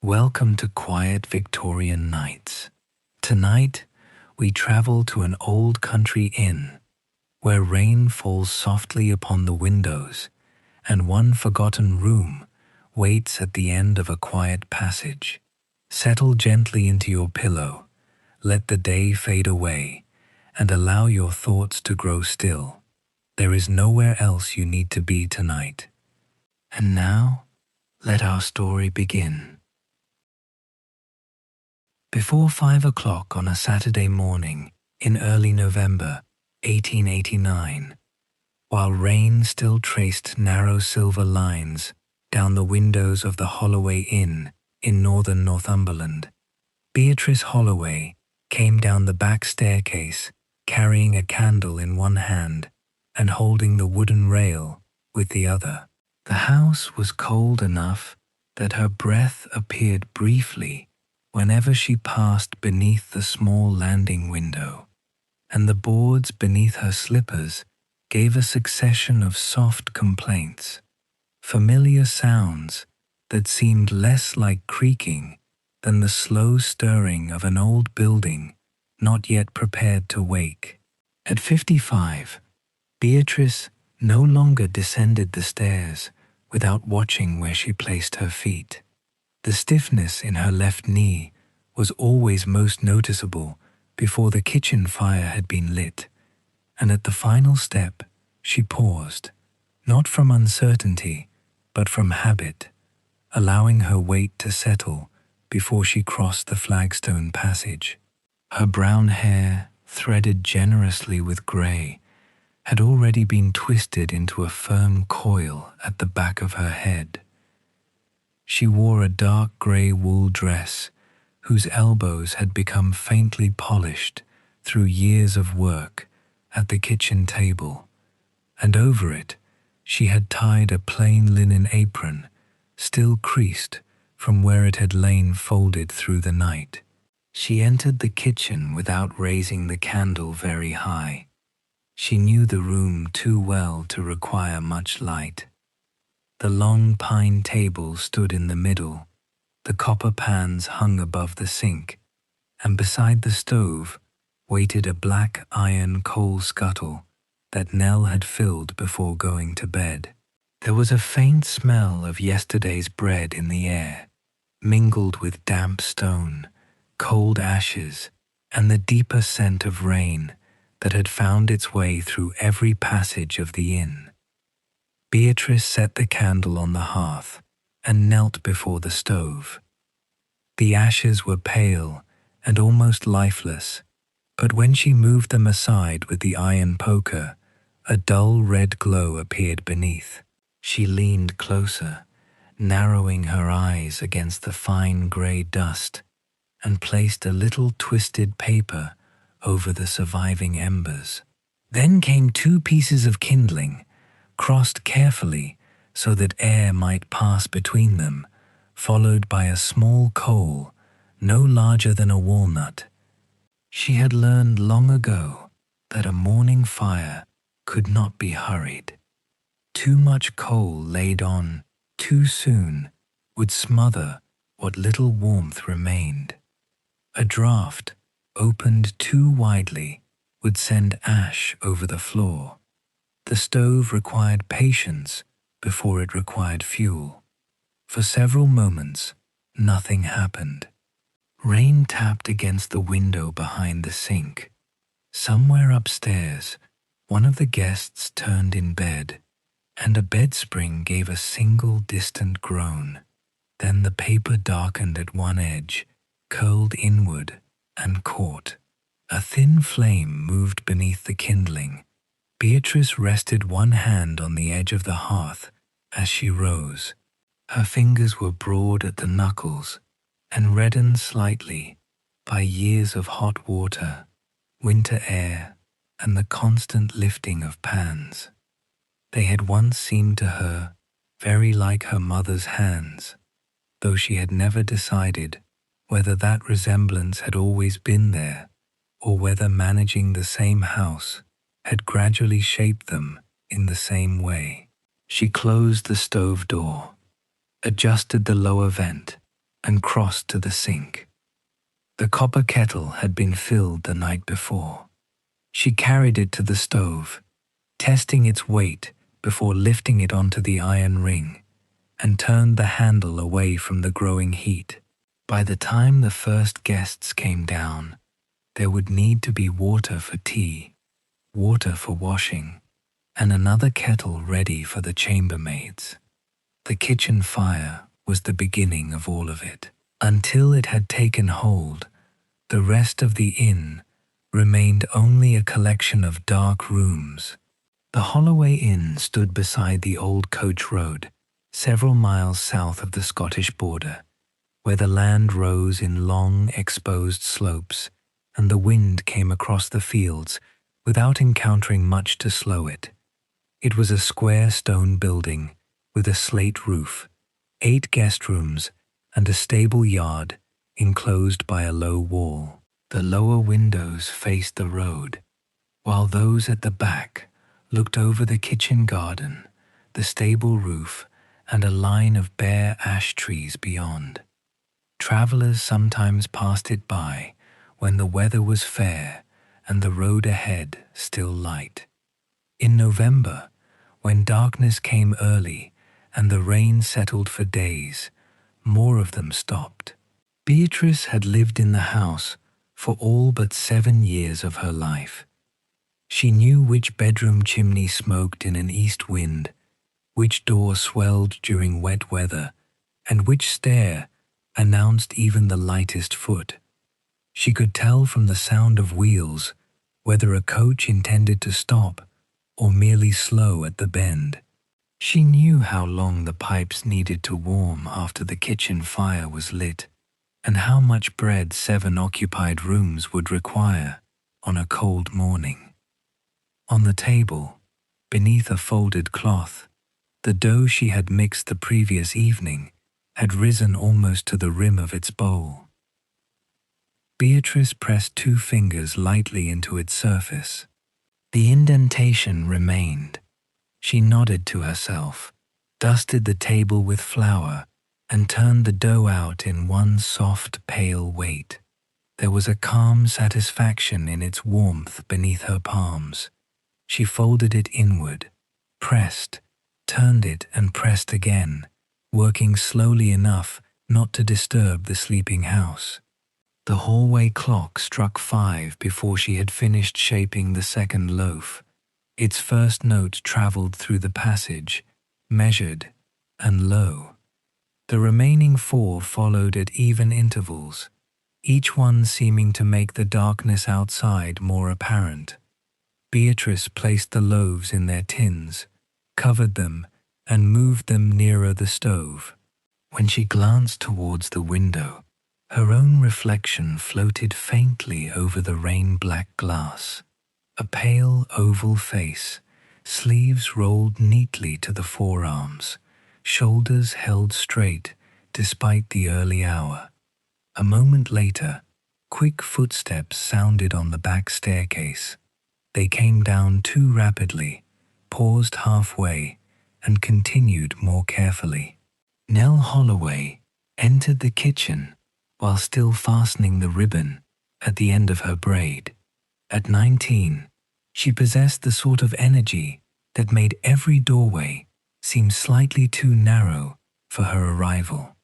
Welcome to quiet Victorian nights. Tonight, we travel to an old country inn where rain falls softly upon the windows and one forgotten room waits at the end of a quiet passage. Settle gently into your pillow, let the day fade away, and allow your thoughts to grow still. There is nowhere else you need to be tonight. And now, let our story begin. Before 5 o'clock on a Saturday morning in early November 1889, while rain still traced narrow silver lines down the windows of the Holloway Inn in northern Northumberland, Beatrice Holloway came down the back staircase carrying a candle in one hand and holding the wooden rail with the other. The house was cold enough that her breath appeared briefly whenever she passed beneath the small landing window, and the boards beneath her slippers gave a succession of soft complaints, familiar sounds that seemed less like creaking than the slow stirring of an old building not yet prepared to wake. At 55, Beatrice no longer descended the stairs without watching where she placed her feet. The stiffness in her left knee was always most noticeable before the kitchen fire had been lit, and at the final step she paused, not from uncertainty, but from habit, allowing her weight to settle before she crossed the flagstone passage. Her brown hair, threaded generously with grey, had already been twisted into a firm coil at the back of her head. She wore a dark grey wool dress whose elbows had become faintly polished through years of work at the kitchen table, and over it she had tied a plain linen apron, still creased from where it had lain folded through the night. She entered the kitchen without raising the candle very high. She knew the room too well to require much light. The long pine table stood in the middle, the copper pans hung above the sink, and beside the stove waited a black iron coal scuttle that Nell had filled before going to bed. There was a faint smell of yesterday's bread in the air, mingled with damp stone, cold ashes, and the deeper scent of rain that had found its way through every passage of the inn. Beatrice set the candle on the hearth and knelt before the stove. The ashes were pale and almost lifeless, but when she moved them aside with the iron poker, a dull red glow appeared beneath. She leaned closer, narrowing her eyes against the fine grey dust, and placed a little twisted paper over the surviving embers. Then came 2 pieces of kindling, crossed carefully so that air might pass between them, followed by a small coal no larger than a walnut. She had learned long ago that a morning fire could not be hurried. Too much coal laid on too soon would smother what little warmth remained. A draught opened too widely would send ash over the floor. The stove required patience before it required fuel. For several moments, nothing happened. Rain tapped against the window behind the sink. Somewhere upstairs, one of the guests turned in bed, and a bed spring gave a single distant groan. Then the paper darkened at one edge, curled inward, and caught. A thin flame moved beneath the kindling. Beatrice rested one hand on the edge of the hearth as she rose. Her fingers were broad at the knuckles and reddened slightly by years of hot water, winter air, and the constant lifting of pans. They had once seemed to her very like her mother's hands, though she had never decided whether that resemblance had always been there or whether managing the same house had gradually shaped them in the same way. She closed the stove door, adjusted the lower vent, and crossed to the sink. The copper kettle had been filled the night before. She carried it to the stove, testing its weight before lifting it onto the iron ring, and turned the handle away from the growing heat. By the time the first guests came down, there would need to be water for tea, water for washing, and another kettle ready for the chambermaids. The kitchen fire was the beginning of all of it. Until it had taken hold, the rest of the inn remained only a collection of dark rooms. The Holloway Inn stood beside the old coach road, several miles south of the Scottish border, where the land rose in long, exposed slopes, and the wind came across the fields without encountering much to slow it. It was a square stone building with a slate roof, 8 guest rooms, and a stable yard enclosed by a low wall. The lower windows faced the road, while those at the back looked over the kitchen garden, the stable roof, and a line of bare ash trees beyond. Travelers sometimes passed it by when the weather was fair and the road ahead still light. In November, when darkness came early and the rain settled for days, more of them stopped. Beatrice had lived in the house for all but 7 years of her life. She knew which bedroom chimney smoked in an east wind, which door swelled during wet weather, and which stair announced even the lightest foot. She could tell from the sound of wheels whether a coach intended to stop or merely slow at the bend. She knew how long the pipes needed to warm after the kitchen fire was lit, and how much bread 7 occupied rooms would require on a cold morning. On the table, beneath a folded cloth, the dough she had mixed the previous evening had risen almost to the rim of its bowl. Beatrice pressed 2 fingers lightly into its surface. The indentation remained. She nodded to herself, dusted the table with flour, and turned the dough out in one soft, pale weight. There was a calm satisfaction in its warmth beneath her palms. She folded it inward, pressed, turned it and pressed again, working slowly enough not to disturb the sleeping house. The hallway clock struck 5 before she had finished shaping the second loaf. Its first note traveled through the passage, measured and low. The remaining 4 followed at even intervals, each one seeming to make the darkness outside more apparent. Beatrice placed the loaves in their tins, covered them, and moved them nearer the stove. When she glanced towards the window, her own reflection floated faintly over the rain-black glass. A pale oval face, sleeves rolled neatly to the forearms, shoulders held straight despite the early hour. A moment later, quick footsteps sounded on the back staircase. They came down too rapidly, paused halfway, and continued more carefully. Nell Holloway entered the kitchen while still fastening the ribbon at the end of her braid. At 19, she possessed the sort of energy that made every doorway seem slightly too narrow for her arrival.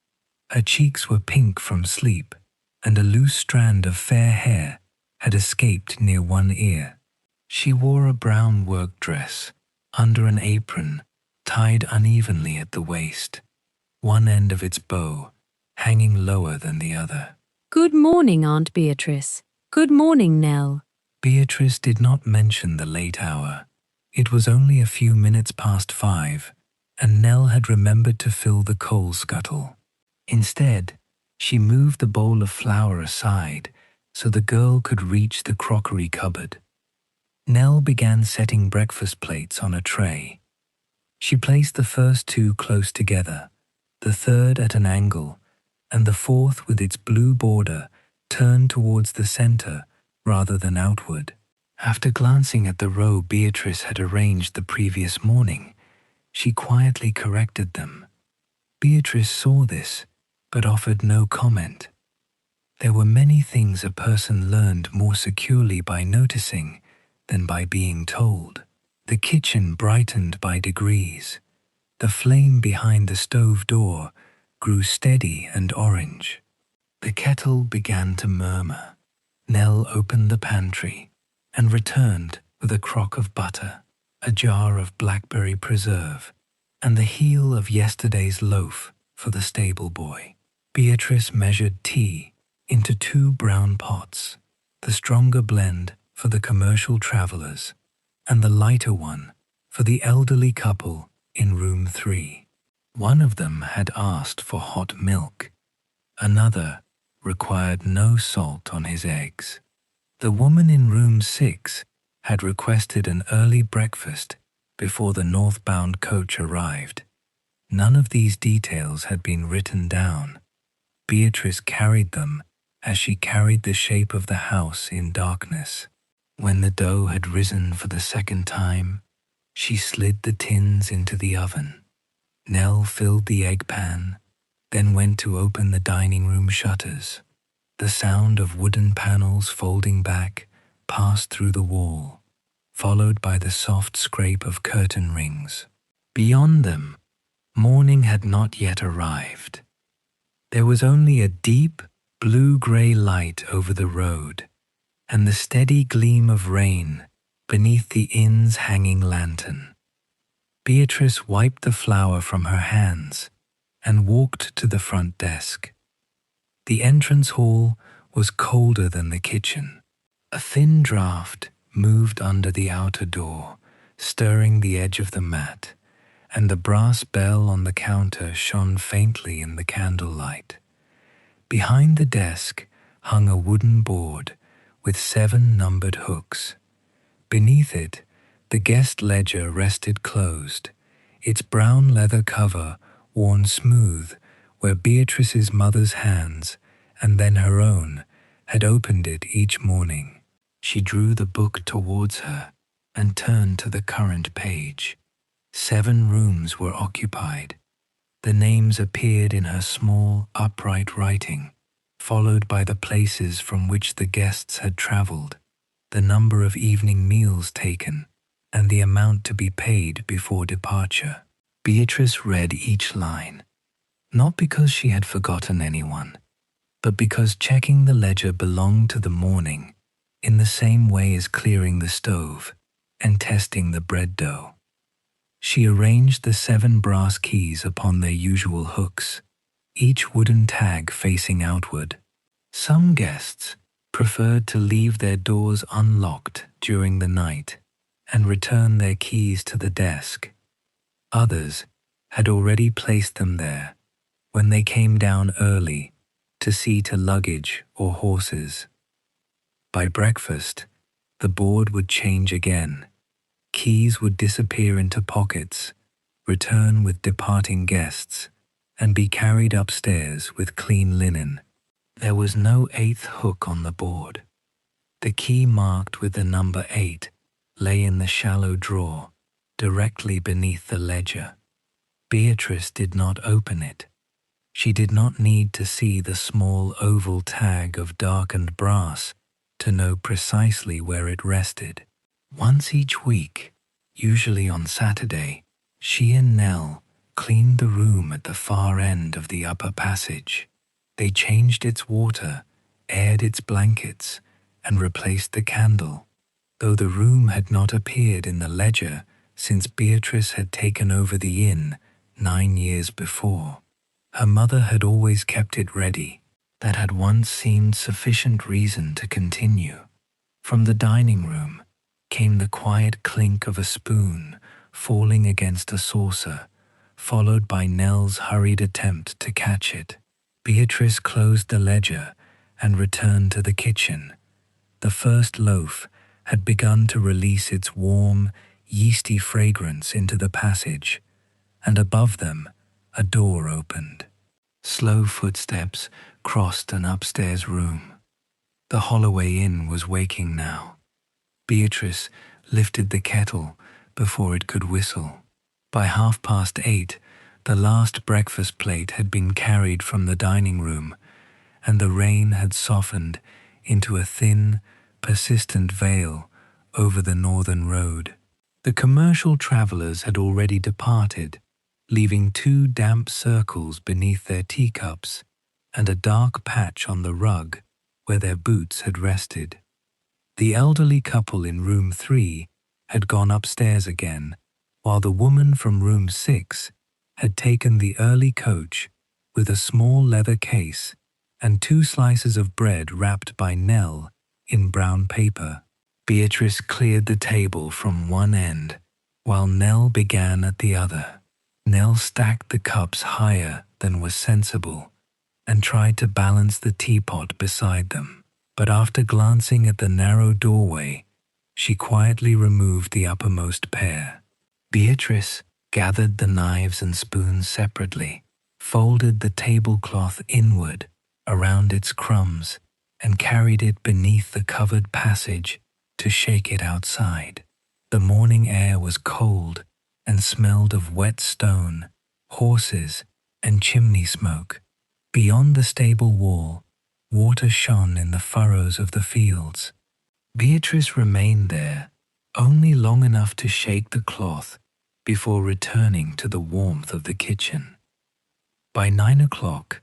Her cheeks were pink from sleep, and a loose strand of fair hair had escaped near one ear. She wore a brown work dress under an apron tied unevenly at the waist, one end of its bow hanging lower than the other. Good morning, Aunt Beatrice. Good morning, Nell. Beatrice did not mention the late hour. It was only a few minutes past 5, and Nell had remembered to fill the coal scuttle. Instead, she moved the bowl of flour aside so the girl could reach the crockery cupboard. Nell began setting breakfast plates on a tray. She placed the first 2 close together, the third at an angle, and the fourth with its blue border turned towards the center rather than outward. After glancing at the row Beatrice had arranged the previous morning, she quietly corrected them. Beatrice saw this, but offered no comment. There were many things a person learned more securely by noticing than by being told. The kitchen brightened by degrees. The flame behind the stove door grew steady and orange. The kettle began to murmur. Nell opened the pantry and returned with a crock of butter, a jar of blackberry preserve, and the heel of yesterday's loaf for the stable boy. Beatrice measured tea into 2 brown pots, the stronger blend for the commercial travelers, and the lighter one for the elderly couple in room 3. One of them had asked for hot milk. Another required no salt on his eggs. The woman in room 6 had requested an early breakfast before the northbound coach arrived. None of these details had been written down. Beatrice carried them as she carried the shape of the house in darkness. When the dough had risen for the second time, she slid the tins into the oven. Nell filled the egg pan, then went to open the dining room shutters. The sound of wooden panels folding back passed through the wall, followed by the soft scrape of curtain rings. Beyond them, morning had not yet arrived. There was only a deep, blue-gray light over the road, and the steady gleam of rain beneath the inn's hanging lantern. Beatrice wiped the flour from her hands and walked to the front desk. The entrance hall was colder than the kitchen. A thin draught moved under the outer door, stirring the edge of the mat, and the brass bell on the counter shone faintly in the candlelight. Behind the desk hung a wooden board with 7 numbered hooks. Beneath it, the guest ledger rested closed, its brown leather cover worn smooth where Beatrice's mother's hands, and then her own, had opened it each morning. She drew the book towards her and turned to the current page. 7 rooms were occupied. The names appeared in her small, upright writing, followed by the places from which the guests had travelled, the number of evening meals taken, and the amount to be paid before departure. Beatrice read each line, not because she had forgotten anyone, but because checking the ledger belonged to the morning in the same way as clearing the stove and testing the bread dough. She arranged the 7 brass keys upon their usual hooks, each wooden tag facing outward. Some guests preferred to leave their doors unlocked during the night and return their keys to the desk. Others had already placed them there when they came down early to see to luggage or horses. By breakfast, the board would change again. Keys would disappear into pockets, return with departing guests, and be carried upstairs with clean linen. There was no 8th hook on the board. The key marked with the number 8 lay in the shallow drawer, directly beneath the ledger. Beatrice did not open it. She did not need to see the small oval tag of darkened brass to know precisely where it rested. Once each week, usually on Saturday, she and Nell cleaned the room at the far end of the upper passage. They changed its water, aired its blankets, and replaced the candle, though the room had not appeared in the ledger since Beatrice had taken over the inn 9 years before. Her mother had always kept it ready. That had once seemed sufficient reason to continue. From the dining room came the quiet clink of a spoon falling against a saucer, followed by Nell's hurried attempt to catch it. Beatrice closed the ledger and returned to the kitchen. The first loaf had begun to release its warm, yeasty fragrance into the passage, and above them a door opened. Slow footsteps crossed an upstairs room. The Holloway Inn was waking now. Beatrice lifted the kettle before it could whistle. By 8:30, The last breakfast plate had been carried from the dining room, and the rain had softened into a thin, persistent veil over the northern road. The commercial travelers had already departed, leaving 2 damp circles beneath their teacups and a dark patch on the rug where their boots had rested. The elderly couple in room 3 had gone upstairs again, while the woman from room 6 had taken the early coach with a small leather case and 2 slices of bread wrapped by Nell in brown paper. Beatrice cleared the table from one end, while Nell began at the other. Nell stacked the cups higher than was sensible and tried to balance the teapot beside them. But after glancing at the narrow doorway, she quietly removed the uppermost pair. Beatrice gathered the knives and spoons separately, folded the tablecloth inward around its crumbs, and carried it beneath the covered passage to shake it outside. The morning air was cold and smelled of wet stone, horses, and chimney smoke. Beyond the stable wall, water shone in the furrows of the fields. Beatrice remained there only long enough to shake the cloth before returning to the warmth of the kitchen. By 9 o'clock,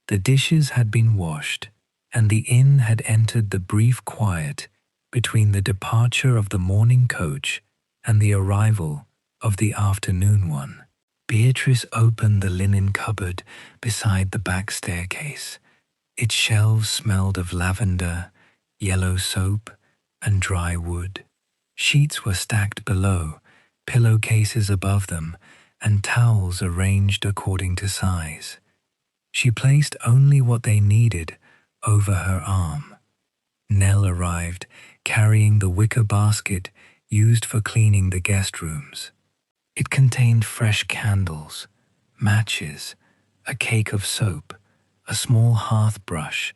the dishes had been washed, and the inn had entered the brief quiet between the departure of the morning coach and the arrival of the afternoon one. Beatrice opened the linen cupboard beside the back staircase. Its shelves smelled of lavender, yellow soap, and dry wood. Sheets were stacked below, pillowcases above them, and towels arranged according to size. She placed only what they needed over her arm. Nell arrived, carrying the wicker basket used for cleaning the guest rooms. It contained fresh candles, matches, a cake of soap, a small hearth brush,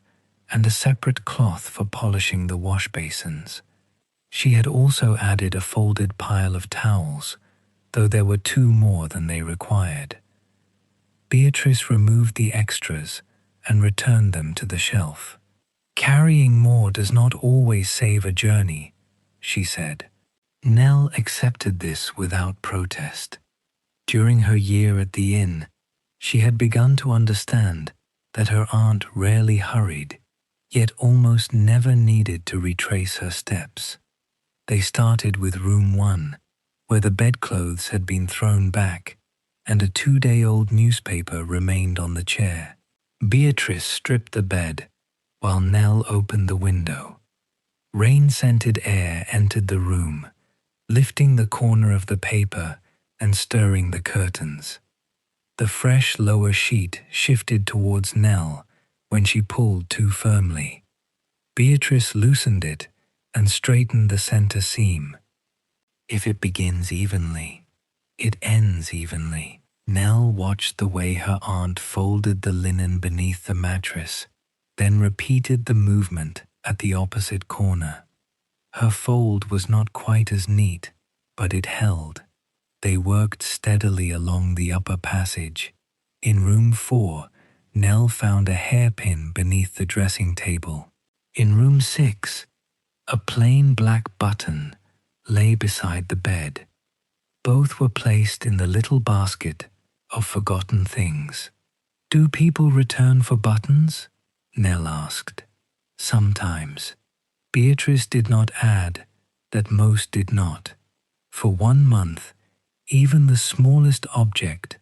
and a separate cloth for polishing the wash basins. She had also added a folded pile of towels, though there were 2 more than they required. Beatrice removed the extras and returned them to the shelf. "Carrying more does not always save a journey," she said. Nell accepted this without protest. During her year at the inn, she had begun to understand that her aunt rarely hurried, yet almost never needed to retrace her steps. They started with room 1, where the bedclothes had been thrown back and a 2-day-old newspaper remained on the chair. Beatrice stripped the bed, while Nell opened the window. Rain-scented air entered the room, lifting the corner of the paper and stirring the curtains. The fresh lower sheet shifted towards Nell when she pulled too firmly. Beatrice loosened it and straightened the center seam. "If it begins evenly, it ends evenly." Nell watched the way her aunt folded the linen beneath the mattress, then repeated the movement at the opposite corner. Her fold was not quite as neat, but it held. They worked steadily along the upper passage. In room 4, Nell found a hairpin beneath the dressing table. In room 6, a plain black button lay beside the bed. Both were placed in the little basket of forgotten things. "Do people return for buttons?" Nell asked. "Sometimes." Beatrice did not add that most did not. For 1 month, even the smallest object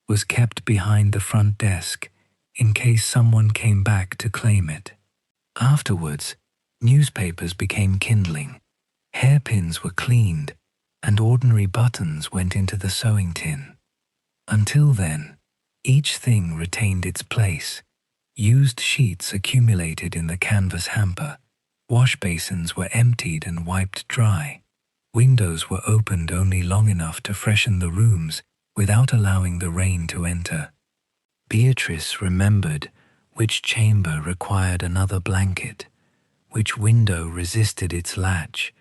was kept behind the front desk in case someone came back to claim it. Afterwards, newspapers became kindling, hairpins were cleaned, and ordinary buttons went into the sewing tin. Until then, each thing retained its place. Used sheets accumulated in the canvas hamper. Wash basins were emptied and wiped dry. Windows were opened only long enough to freshen the rooms without allowing the rain to enter. Beatrice remembered which chamber required another blanket, which window resisted its latch,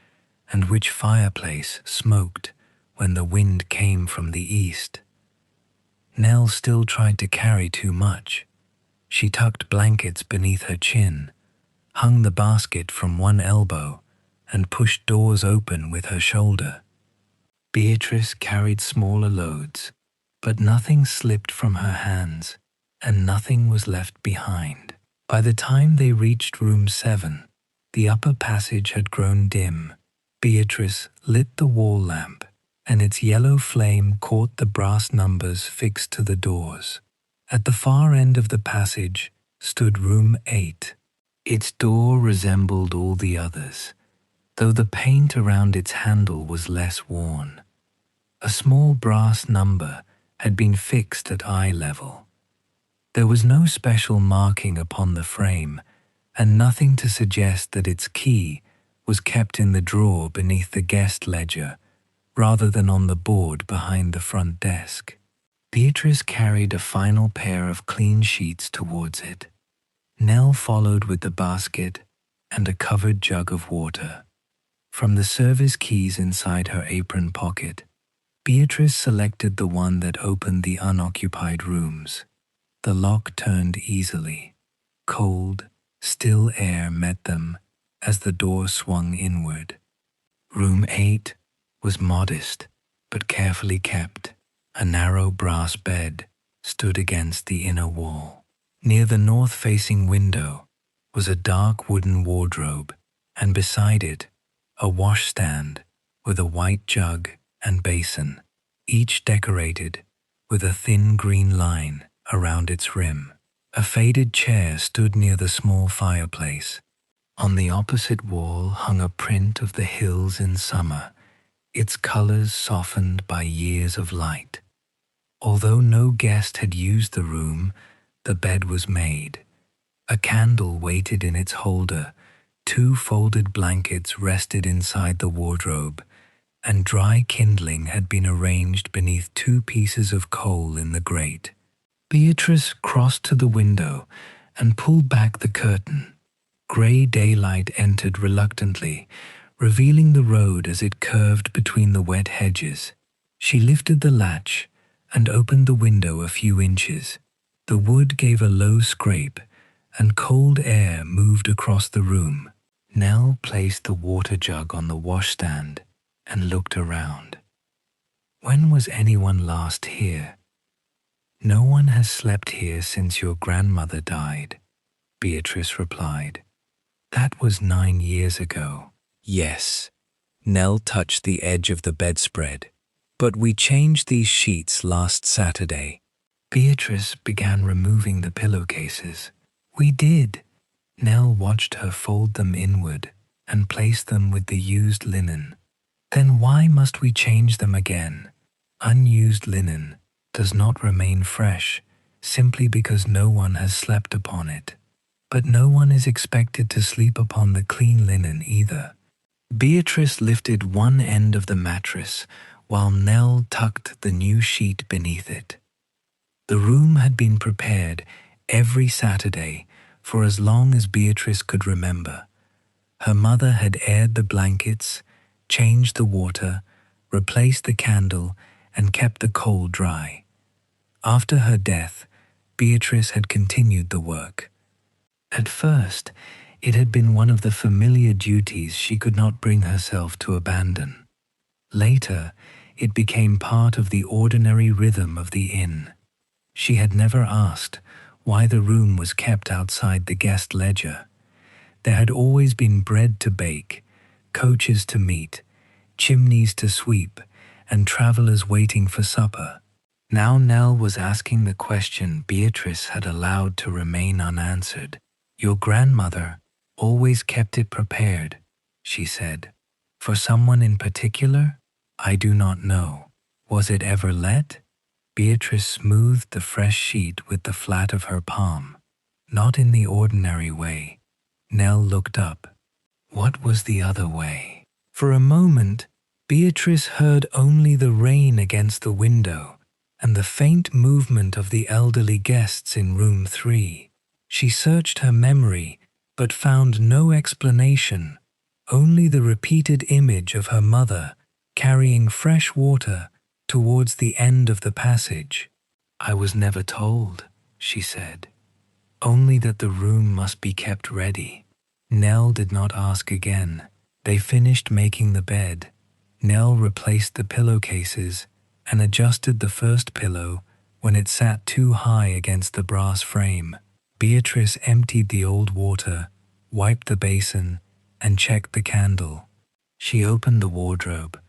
and which fireplace smoked when the wind came from the east. Nell still tried to carry too much. She tucked blankets beneath her chin, hung the basket from one elbow, and pushed doors open with her shoulder. Beatrice carried smaller loads, but nothing slipped from her hands, and nothing was left behind. By the time they reached room 7, the upper passage had grown dim. Beatrice lit the wall lamp, and its yellow flame caught the brass numbers fixed to the doors. At the far end of the passage stood room 8. Its door resembled all the others, though the paint around its handle was less worn. A small brass number had been fixed at eye level. There was no special marking upon the frame, and nothing to suggest that its key was kept in the drawer beneath the guest ledger, rather than on the board behind the front desk. Beatrice carried a final pair of clean sheets towards it. Nell followed with the basket and a covered jug of water. From the service keys inside her apron pocket, Beatrice selected the one that opened the unoccupied rooms. The lock turned easily. Cold, still air met them as the door swung inward. Room 8 was modest, but carefully kept. A narrow brass bed stood against the inner wall. Near the north-facing window was a dark wooden wardrobe, and beside it, a washstand with a white jug and basin, each decorated with a thin green line around its rim. A faded chair stood near the small fireplace. On the opposite wall hung a print of the hills in summer, its colors softened by years of light. Although no guest had used the room, the bed was made. A candle waited in its holder, 2 folded blankets rested inside the wardrobe, and dry kindling had been arranged beneath 2 pieces of coal in the grate. Beatrice crossed to the window and pulled back the curtain. Grey daylight entered reluctantly, revealing the road as it curved between the wet hedges. She lifted the latch and opened the window a few inches. The wood gave a low scrape, and cold air moved across the room. Nell placed the water jug on the washstand and looked around. When was anyone last here? No one has slept here since your grandmother died, Beatrice replied. That was 9 years ago. Yes. Nell touched the edge of the bedspread. But we changed these sheets last Saturday. Beatrice began removing the pillowcases. We did. Nell watched her fold them inward and place them with the used linen. Then why must we change them again? Unused linen does not remain fresh simply because no one has slept upon it. But no one is expected to sleep upon the clean linen either. Beatrice lifted one end of the mattress while Nell tucked the new sheet beneath it. The room had been prepared every Saturday for as long as Beatrice could remember. Her mother had aired the blankets, changed the water, replaced the candle, and kept the coal dry. After her death, Beatrice had continued the work. At first, it had been one of the familiar duties she could not bring herself to abandon. Later, it became part of the ordinary rhythm of the inn. She had never asked why the room was kept outside the guest ledger. There had always been bread to bake, coaches to meet, chimneys to sweep, and travelers waiting for supper. Now Nell was asking the question Beatrice had allowed to remain unanswered. Your grandmother always kept it prepared, she said. For someone in particular? I do not know. Was it ever let? Beatrice smoothed the fresh sheet with the flat of her palm. Not in the ordinary way. Nell looked up. What was the other way? For a moment, Beatrice heard only the rain against the window and the faint movement of the elderly guests in room 3. She searched her memory, but found no explanation, only the repeated image of her mother carrying fresh water towards the end of the passage. "I was never told," she said. "Only that the room must be kept ready." Nell did not ask again. They finished making the bed. Nell replaced the pillowcases and adjusted the first pillow when it sat too high against the brass frame. Beatrice emptied the old water, wiped the basin, and checked the candle. She opened the wardrobe,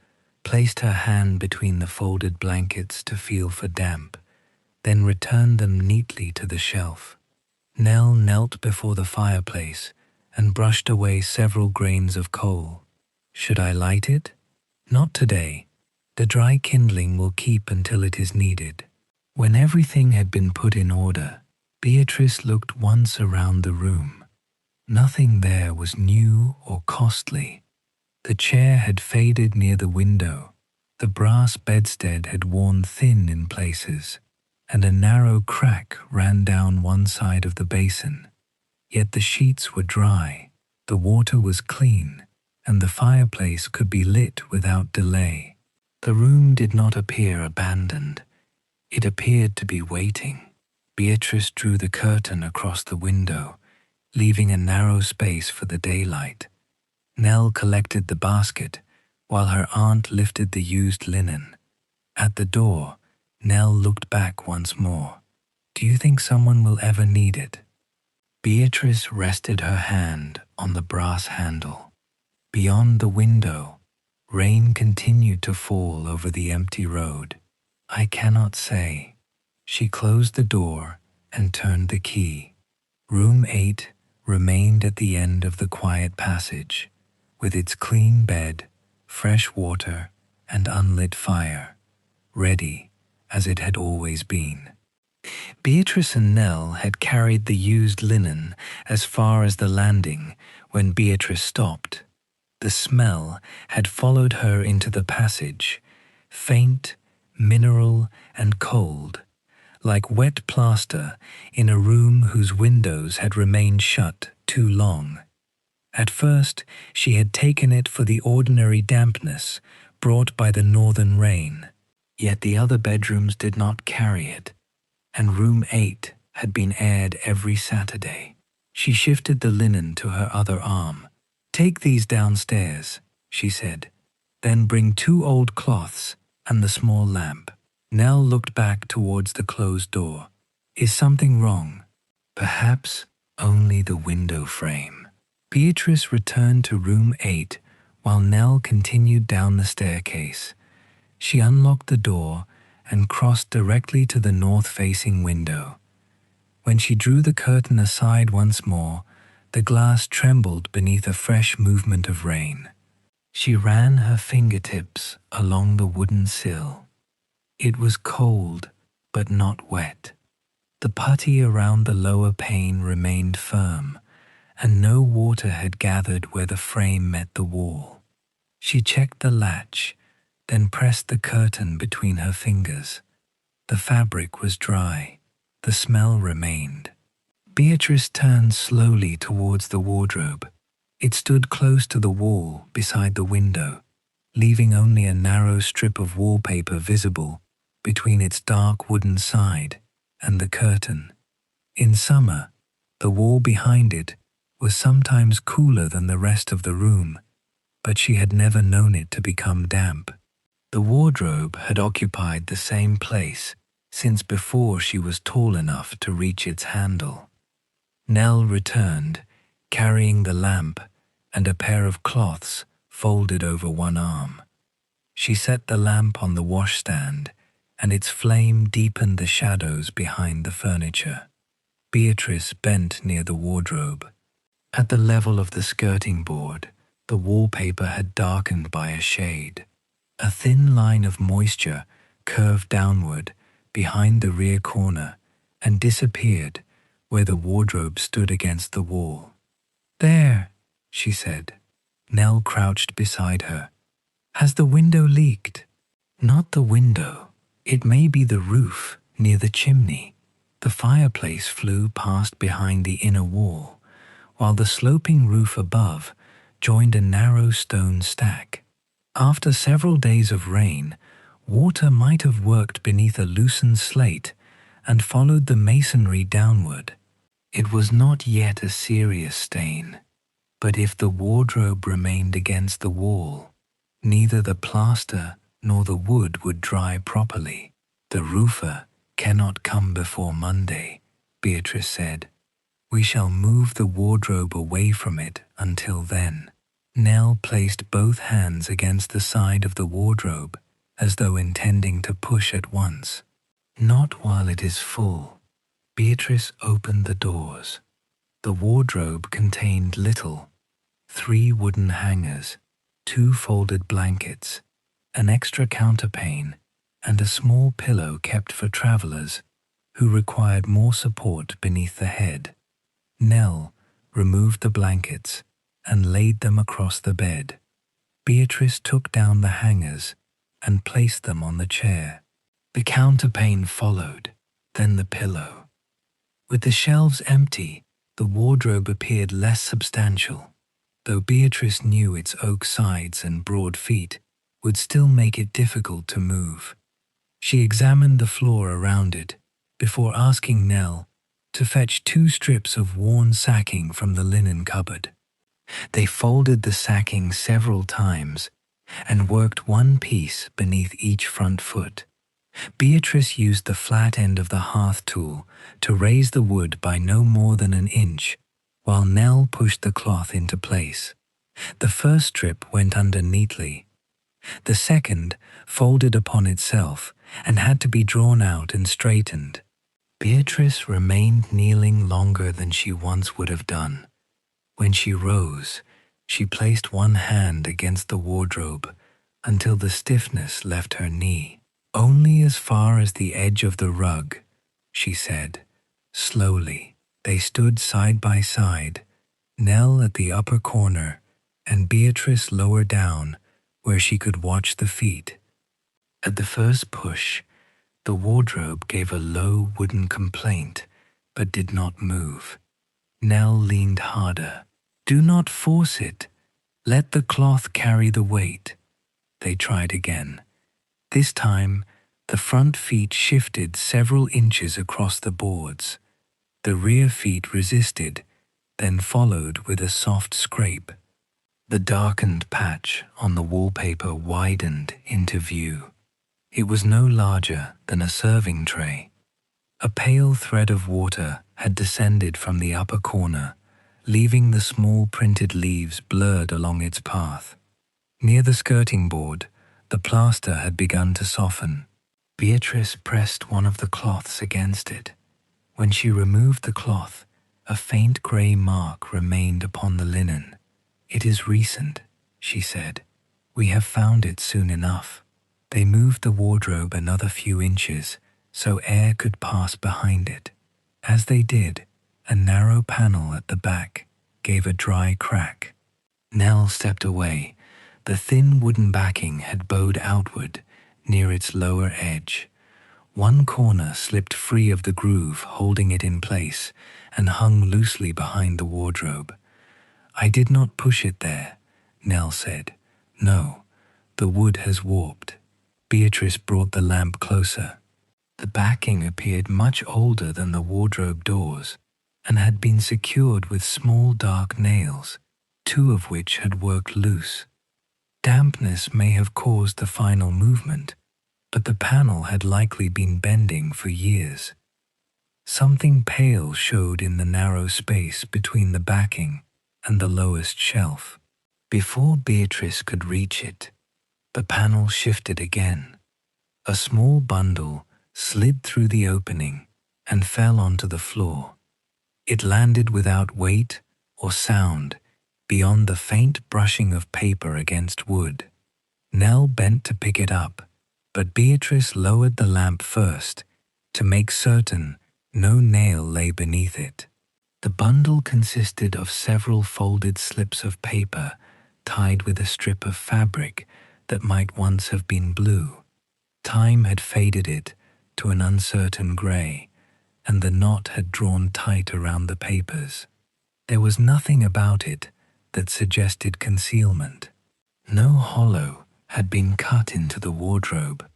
placed her hand between the folded blankets to feel for damp, then returned them neatly to the shelf. Nell knelt before the fireplace and brushed away several grains of coal. "Should I light it?" "Not today. The dry kindling will keep until it is needed." When everything had been put in order, Beatrice looked once around the room. Nothing there was new or costly. The chair had faded near the window, the brass bedstead had worn thin in places, and a narrow crack ran down one side of the basin. Yet the sheets were dry, the water was clean, and the fireplace could be lit without delay. The room did not appear abandoned. It appeared to be waiting. Beatrice drew the curtain across the window, leaving a narrow space for the daylight. Nell collected the basket, while her aunt lifted the used linen. At the door, Nell looked back once more. "Do you think someone will ever need it?" Beatrice rested her hand on the brass handle. Beyond the window, rain continued to fall over the empty road. "I cannot say." She closed the door and turned the key. Room 8 remained at the end of the quiet passage, with its clean bed, fresh water, and unlit fire, ready as it had always been. Beatrice and Nell had carried the used linen as far as the landing when Beatrice stopped. The smell had followed her into the passage, faint, mineral, and cold, like wet plaster in a room whose windows had remained shut too long. At first, she had taken it for the ordinary dampness brought by the northern rain, yet the other bedrooms did not carry it, and room 8 had been aired every Saturday. She shifted the linen to her other arm. "Take these downstairs," she said. "Then bring 2 old cloths and the small lamp." Nell looked back towards the closed door. "Is something wrong?" "Perhaps only the window frame." Beatrice returned to room 8 while Nell continued down the staircase. She unlocked the door and crossed directly to the north-facing window. When she drew the curtain aside once more, the glass trembled beneath a fresh movement of rain. She ran her fingertips along the wooden sill. It was cold, but not wet. The putty around the lower pane remained firm, and no water had gathered where the frame met the wall. She checked the latch, then pressed the curtain between her fingers. The fabric was dry. The smell remained. Beatrice turned slowly towards the wardrobe. It stood close to the wall beside the window, leaving only a narrow strip of wallpaper visible between its dark wooden side and the curtain. In summer, the wall behind it was sometimes cooler than the rest of the room, but she had never known it to become damp. The wardrobe had occupied the same place since before she was tall enough to reach its handle. Nell returned, carrying the lamp and a pair of cloths folded over one arm. She set the lamp on the washstand, and its flame deepened the shadows behind the furniture. Beatrice bent near the wardrobe. At the level of the skirting board, the wallpaper had darkened by a shade. A thin line of moisture curved downward behind the rear corner and disappeared where the wardrobe stood against the wall. "There," she said. Nell crouched beside her. "Has the window leaked?" "Not the window. It may be the roof near the chimney." The fireplace flue passed behind the inner wall, while the sloping roof above joined a narrow stone stack. After several days of rain, water might have worked beneath a loosened slate and followed the masonry downward. It was not yet a serious stain, but if the wardrobe remained against the wall, neither the plaster nor the wood would dry properly. "The roofer cannot come before Monday," Beatrice said. "We shall move the wardrobe away from it until then." Nell placed both hands against the side of the wardrobe, as though intending to push at once. "Not while it is full." Beatrice opened the doors. The wardrobe contained little: 3 wooden hangers, 2 folded blankets, an extra counterpane, and a small pillow kept for travelers who required more support beneath the head. Nell removed the blankets and laid them across the bed. Beatrice took down the hangers and placed them on the chair. The counterpane followed, then the pillow. With the shelves empty, the wardrobe appeared less substantial, though Beatrice knew its oak sides and broad feet would still make it difficult to move. She examined the floor around it before asking Nell to fetch 2 strips of worn sacking from the linen cupboard. They folded the sacking several times and worked one piece beneath each front foot. Beatrice used the flat end of the hearth tool to raise the wood by no more than an inch, while Nell pushed the cloth into place. The first strip went under neatly. The second folded upon itself and had to be drawn out and straightened. Beatrice remained kneeling longer than she once would have done. When she rose, she placed one hand against the wardrobe until the stiffness left her knee. "Only as far as the edge of the rug," she said. Slowly, they stood side by side, Nell at the upper corner and Beatrice lower down where she could watch the feet. At the first push, the wardrobe gave a low wooden complaint, but did not move. Nell leaned harder. "Do not force it. Let the cloth carry the weight." They tried again. This time, the front feet shifted several inches across the boards. The rear feet resisted, then followed with a soft scrape. The darkened patch on the wallpaper widened into view. It was no larger than a serving tray. A pale thread of water had descended from the upper corner, leaving the small printed leaves blurred along its path. Near the skirting board, the plaster had begun to soften. Beatrice pressed one of the cloths against it. When she removed the cloth, a faint grey mark remained upon the linen. "It is recent," she said. "We have found it soon enough." They moved the wardrobe another few inches so air could pass behind it. As they did, a narrow panel at the back gave a dry crack. Nell stepped away. The thin wooden backing had bowed outward near its lower edge. One corner slipped free of the groove holding it in place and hung loosely behind the wardrobe. "I did not push it there," Nell said. "No, the wood has warped." Beatrice brought the lamp closer. The backing appeared much older than the wardrobe doors and had been secured with small dark nails, 2 of which had worked loose. Dampness may have caused the final movement, but the panel had likely been bending for years. Something pale showed in the narrow space between the backing and the lowest shelf. Before Beatrice could reach it, the panel shifted again. A small bundle slid through the opening and fell onto the floor. It landed without weight or sound beyond the faint brushing of paper against wood. Nell bent to pick it up, but Beatrice lowered the lamp first to make certain no nail lay beneath it. The bundle consisted of several folded slips of paper tied with a strip of fabric that might once have been blue. Time had faded it to an uncertain grey, and the knot had drawn tight around the papers. There was nothing about it that suggested concealment. No hollow had been cut into the wardrobe,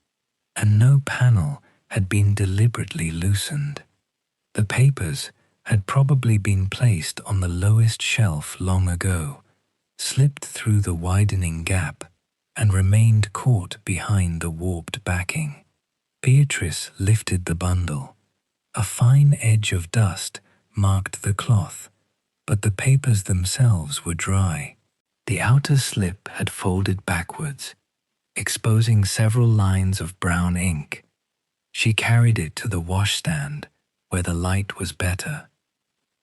and no panel had been deliberately loosened. The papers had probably been placed on the lowest shelf long ago, slipped through the widening gap, and remained caught behind the warped backing. Beatrice lifted the bundle. A fine edge of dust marked the cloth, but the papers themselves were dry. The outer slip had folded backwards, exposing several lines of brown ink. She carried it to the washstand, where the light was better.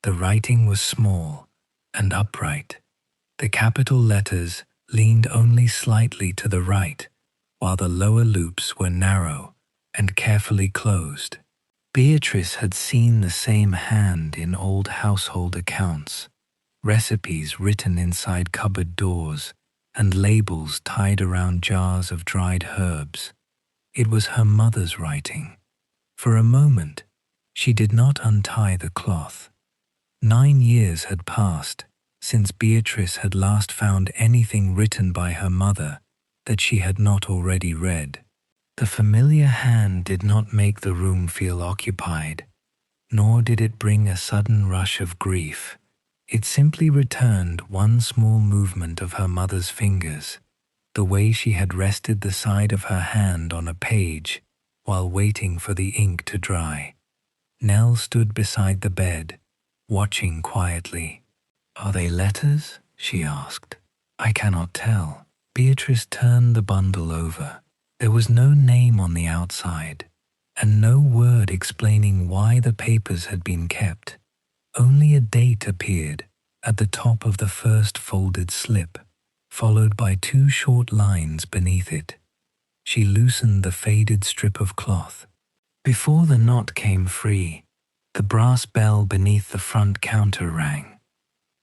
The writing was small and upright. The capital letters leaned only slightly to the right, while the lower loops were narrow and carefully closed. Beatrice had seen the same hand in old household accounts, recipes written inside cupboard doors, and labels tied around jars of dried herbs. It was her mother's writing. For a moment, she did not untie the cloth. 9 years had passed since Beatrice had last found anything written by her mother that she had not already read. The familiar hand did not make the room feel occupied, nor did it bring a sudden rush of grief. It simply returned one small movement of her mother's fingers, the way she had rested the side of her hand on a page while waiting for the ink to dry. Nell stood beside the bed, watching quietly. "Are they letters?" she asked. "I cannot tell." Beatrice turned the bundle over. There was no name on the outside, and no word explaining why the papers had been kept. Only a date appeared at the top of the first folded slip, followed by 2 short lines beneath it. She loosened the faded strip of cloth. Before the knot came free, the brass bell beneath the front counter rang.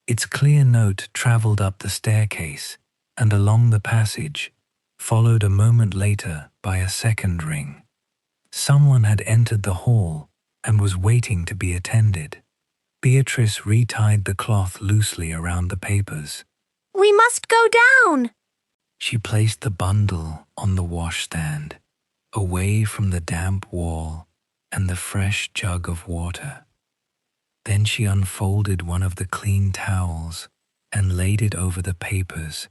Its clear note traveled up the staircase and along the passage, followed a moment later by a second ring. Someone had entered the hall and was waiting to be attended. Beatrice retied the cloth loosely around the papers. "We must go down." She placed the bundle on the washstand, away from the damp wall and the fresh jug of water. Then she unfolded one of the clean towels and laid it over the papers,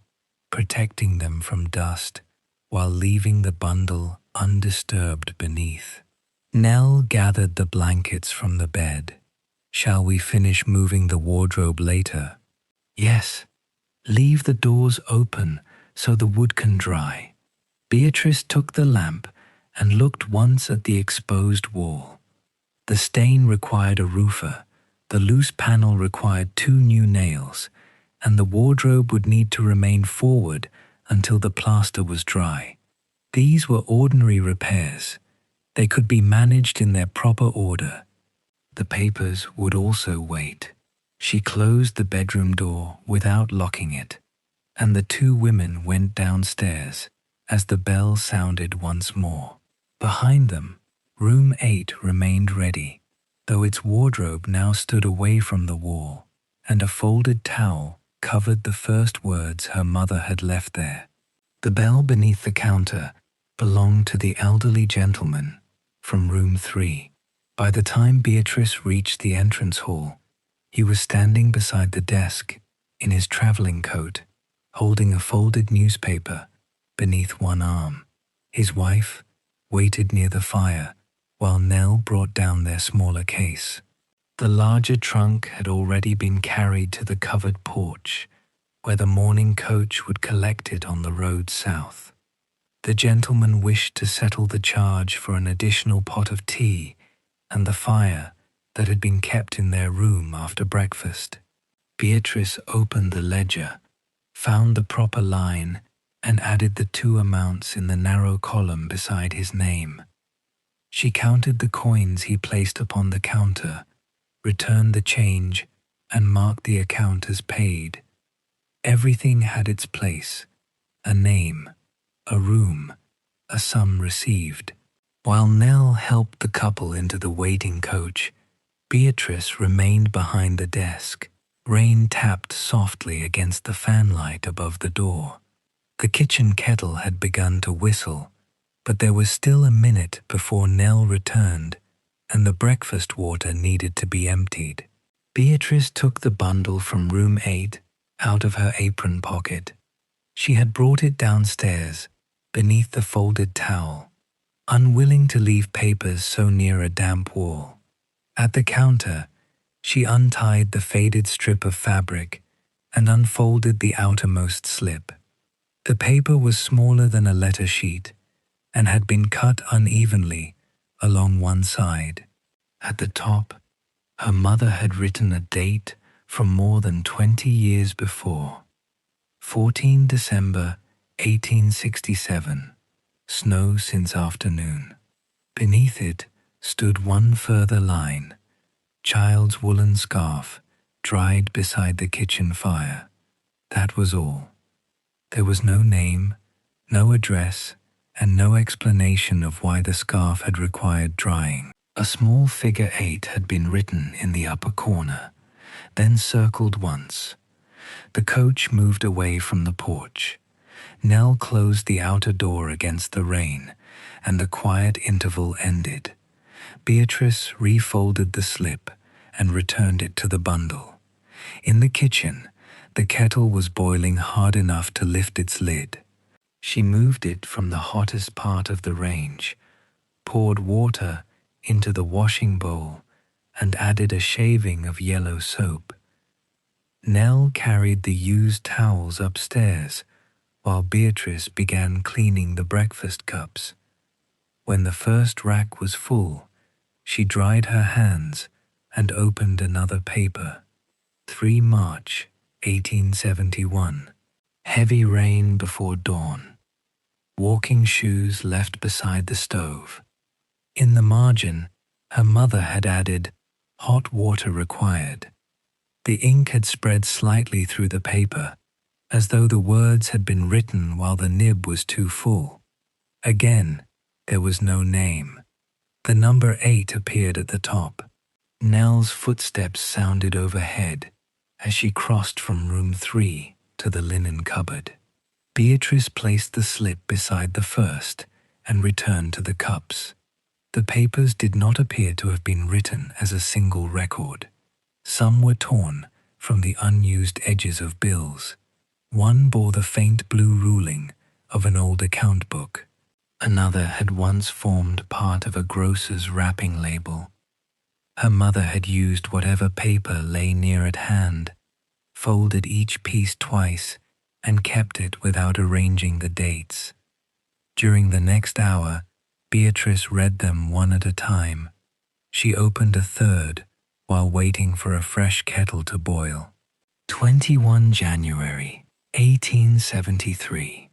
protecting them from dust while leaving the bundle undisturbed beneath. Nell gathered the blankets from the bed. "Shall we finish moving the wardrobe later?" "Yes. Leave the doors open so the wood can dry." Beatrice took the lamp and looked once at the exposed wall. The stain required a roofer, the loose panel required 2 new nails, and the wardrobe would need to remain forward until the plaster was dry. These were ordinary repairs. They could be managed in their proper order. The papers would also wait. She closed the bedroom door without locking it, and the 2 women went downstairs as the bell sounded once more. Behind them, room 8 remained ready, though its wardrobe now stood away from the wall, and a folded towel covered the first words her mother had left there. The bell beneath the counter belonged to the elderly gentleman from room 3. By the time Beatrice reached the entrance hall, he was standing beside the desk in his traveling coat, holding a folded newspaper beneath one arm. His wife waited near the fire while Nell brought down their smaller case. The larger trunk had already been carried to the covered porch, where the morning coach would collect it on the road south. The gentleman wished to settle the charge for an additional pot of tea and the fire that had been kept in their room after breakfast. Beatrice opened the ledger, found the proper line, and added the 2 amounts in the narrow column beside his name. She counted the coins he placed upon the counter, returned the change, and marked the account as paid. Everything had its place: a name, a room, a sum received. While Nell helped the couple into the waiting coach, Beatrice remained behind the desk. Rain tapped softly against the fanlight above the door. The kitchen kettle had begun to whistle, But there was still a minute before Nell returned, and the breakfast water needed to be emptied. Beatrice took the bundle from room 8 out of her apron pocket. She had brought it downstairs, beneath the folded towel, unwilling to leave papers so near a damp wall. At the counter, she untied the faded strip of fabric and unfolded the outermost slip. The paper was smaller than a letter sheet and had been cut unevenly along one side. At the top, her mother had written a date from more than 20 years before. 14 December 1867, snow since afternoon. Beneath it stood one further line, child's woolen scarf, dried beside the kitchen fire. That was all. There was no name, no address, and no explanation of why the scarf had required drying. A small figure 8 had been written in the upper corner, then circled once. The coach moved away from the porch. Nell closed the outer door against the rain, and the quiet interval ended. Beatrice refolded the slip and returned it to the bundle. In the kitchen, the kettle was boiling hard enough to lift its lid. She moved it from the hottest part of the range, poured water into the washing bowl, and added a shaving of yellow soap. Nell carried the used towels upstairs, while Beatrice began cleaning the breakfast cups. When the first rack was full, she dried her hands and opened another paper. 3 March 1871. Heavy rain before dawn. Walking shoes left beside the stove. In the margin, her mother had added, hot water required. The ink had spread slightly through the paper, as though the words had been written while the nib was too full. Again, there was no name. The number 8 appeared at the top. Nell's footsteps sounded overhead as she crossed from room 3 to the linen cupboard. Beatrice placed the slip beside the first and returned to the cups. The papers did not appear to have been written as a single record. Some were torn from the unused edges of bills. One bore the faint blue ruling of an old account book. Another had once formed part of a grocer's wrapping label. Her mother had used whatever paper lay near at hand, folded each piece twice, and kept it without arranging the dates. During the next hour, Beatrice read them one at a time. She opened a third while waiting for a fresh kettle to boil. 21 January 1873.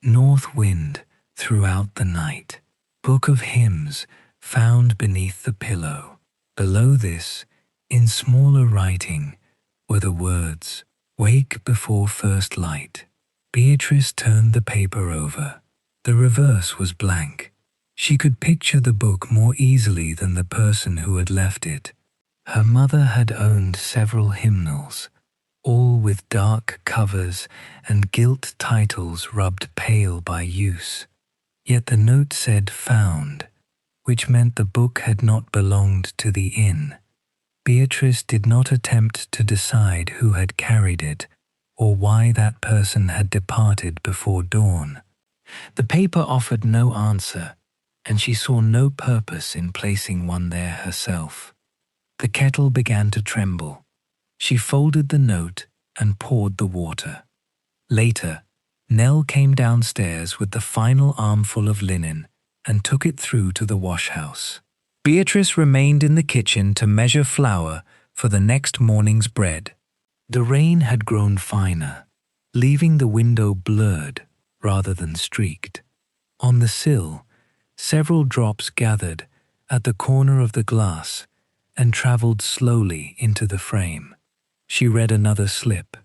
North wind throughout the night. Book of hymns found beneath the pillow. Below this, in smaller writing, were the words, "Wake before first light." Beatrice turned the paper over. The reverse was blank. She could picture the book more easily than the person who had left it. Her mother had owned several hymnals, all with dark covers and gilt titles rubbed pale by use. Yet the note said "found," which meant the book had not belonged to the inn. Beatrice did not attempt to decide who had carried it or why that person had departed before dawn. The paper offered no answer, and she saw no purpose in placing one there herself. The kettle began to tremble. She folded the note and poured the water. Later, Nell came downstairs with the final armful of linen and took it through to the wash-house. Beatrice remained in the kitchen to measure flour for the next morning's bread. The rain had grown finer, leaving the window blurred rather than streaked. On the sill, several drops gathered at the corner of the glass and traveled slowly into the frame. She read another slip,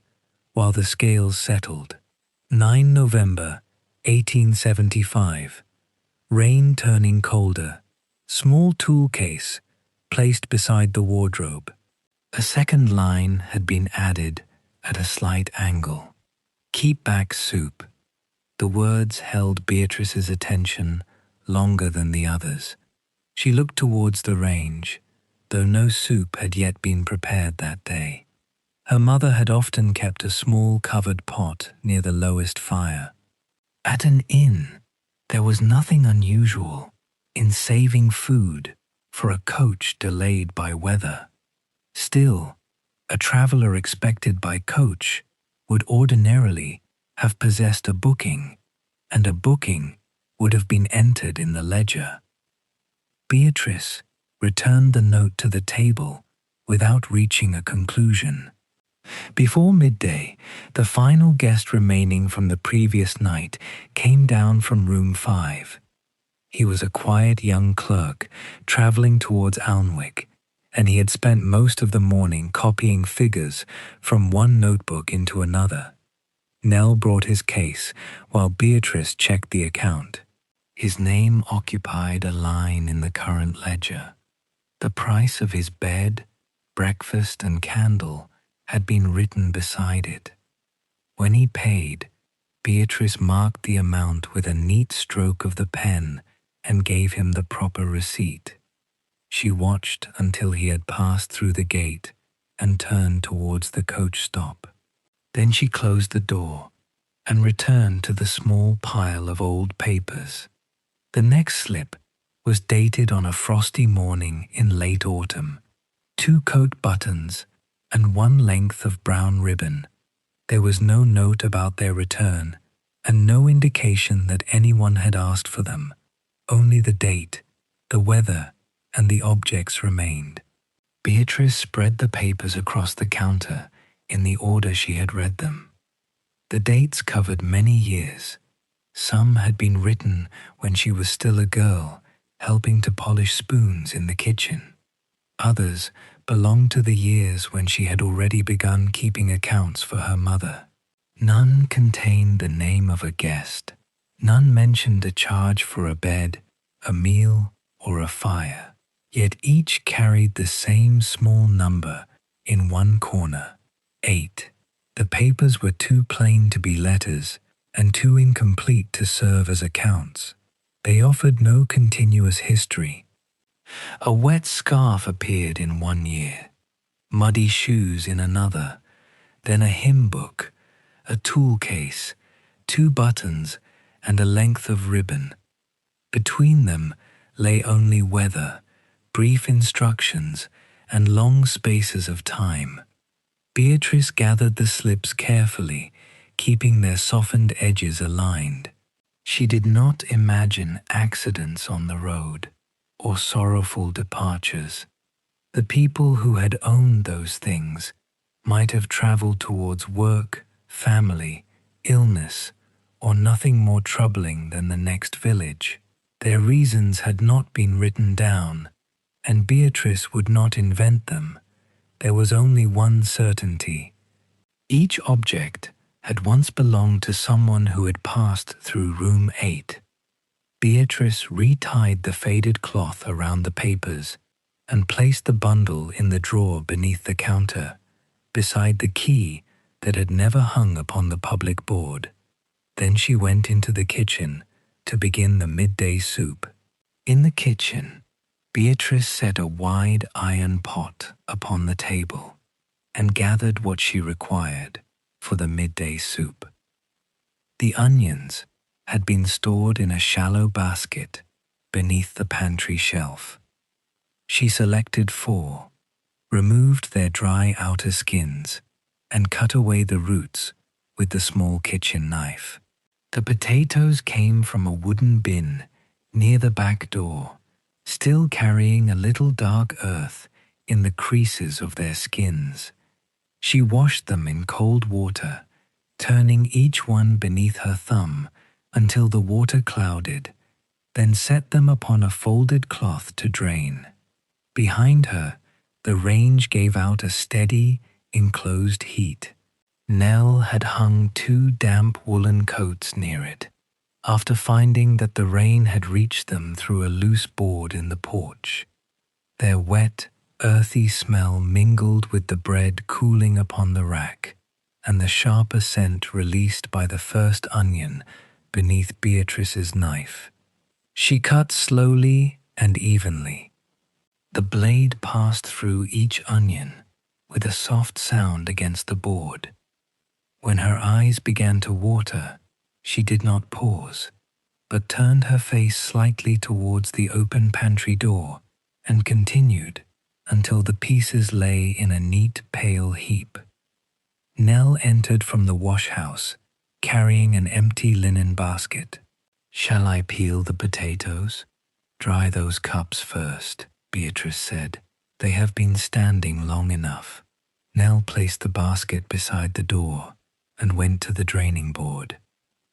while the scales settled. 9 November 1875. Rain turning colder. Small tool case placed beside the wardrobe. A second line had been added at a slight angle. Keep back soup. The words held Beatrice's attention longer than the others. She looked towards the range, though no soup had yet been prepared that day. Her mother had often kept a small covered pot near the lowest fire. At an inn, there was nothing unusual in saving food for a coach delayed by weather. Still, a traveller expected by coach would ordinarily have possessed a booking, and a booking would have been entered in the ledger. Beatrice returned the note to the table without reaching a conclusion. Before midday, the final guest remaining from the previous night came down from room 5. He was a quiet young clerk travelling towards Alnwick, and he had spent most of the morning copying figures from one notebook into another. Nell brought his case while Beatrice checked the account. His name occupied a line in the current ledger. The price of his bed, breakfast, and candle had been written beside it. When he paid, Beatrice marked the amount with a neat stroke of the pen and gave him the proper receipt. She watched until he had passed through the gate and turned towards the coach stop. Then she closed the door and returned to the small pile of old papers. The next slip was dated on a frosty morning in late autumn. 2 coat buttons and 1 length of brown ribbon. There was no note about their return, and no indication that anyone had asked for them. Only the date, the weather, and the objects remained. Beatrice spread the papers across the counter in the order she had read them. The dates covered many years. Some had been written when she was still a girl, helping to polish spoons in the kitchen. Others belonged to the years when she had already begun keeping accounts for her mother. None contained the name of a guest. None mentioned a charge for a bed, a meal, or a fire. Yet each carried the same small number in one corner, 8. The papers were too plain to be letters and too incomplete to serve as accounts. They offered no continuous history. A wet scarf appeared in one year, muddy shoes in another, then a hymn book, a tool case, 2 buttons, and a length of ribbon. Between them lay only weather, brief instructions, and long spaces of time. Beatrice gathered the slips carefully, keeping their softened edges aligned. She did not imagine accidents on the road or sorrowful departures. The people who had owned those things might have traveled towards work, family, illness, or nothing more troubling than the next village. Their reasons had not been written down, and Beatrice would not invent them. There was only one certainty. Each object had once belonged to someone who had passed through room 8. Beatrice retied the faded cloth around the papers and placed the bundle in the drawer beneath the counter, beside the key that had never hung upon the public board. Then she went into the kitchen to begin the midday soup. In the kitchen, Beatrice set a wide iron pot upon the table and gathered what she required for the midday soup. The onions had been stored in a shallow basket beneath the pantry shelf. She selected 4, removed their dry outer skins, and cut away the roots with the small kitchen knife. The potatoes came from a wooden bin near the back door, still carrying a little dark earth in the creases of their skins. She washed them in cold water, turning each one beneath her thumb until the water clouded, then set them upon a folded cloth to drain. Behind her, the range gave out a steady, enclosed heat. Nell had hung 2 damp woolen coats near it, after finding that the rain had reached them through a loose board in the porch. Their wet, earthy smell mingled with the bread cooling upon the rack, and the sharper scent released by the first onion beneath Beatrice's knife. She cut slowly and evenly. The blade passed through each onion with a soft sound against the board. When her eyes began to water, she did not pause, but turned her face slightly towards the open pantry door and continued until the pieces lay in a neat, pale heap. Nell entered from the wash-house, carrying an empty linen basket. "Shall I peel the potatoes? Dry those cups first," Beatrice said. "They have been standing long enough." Nell placed the basket beside the door and went to the draining board.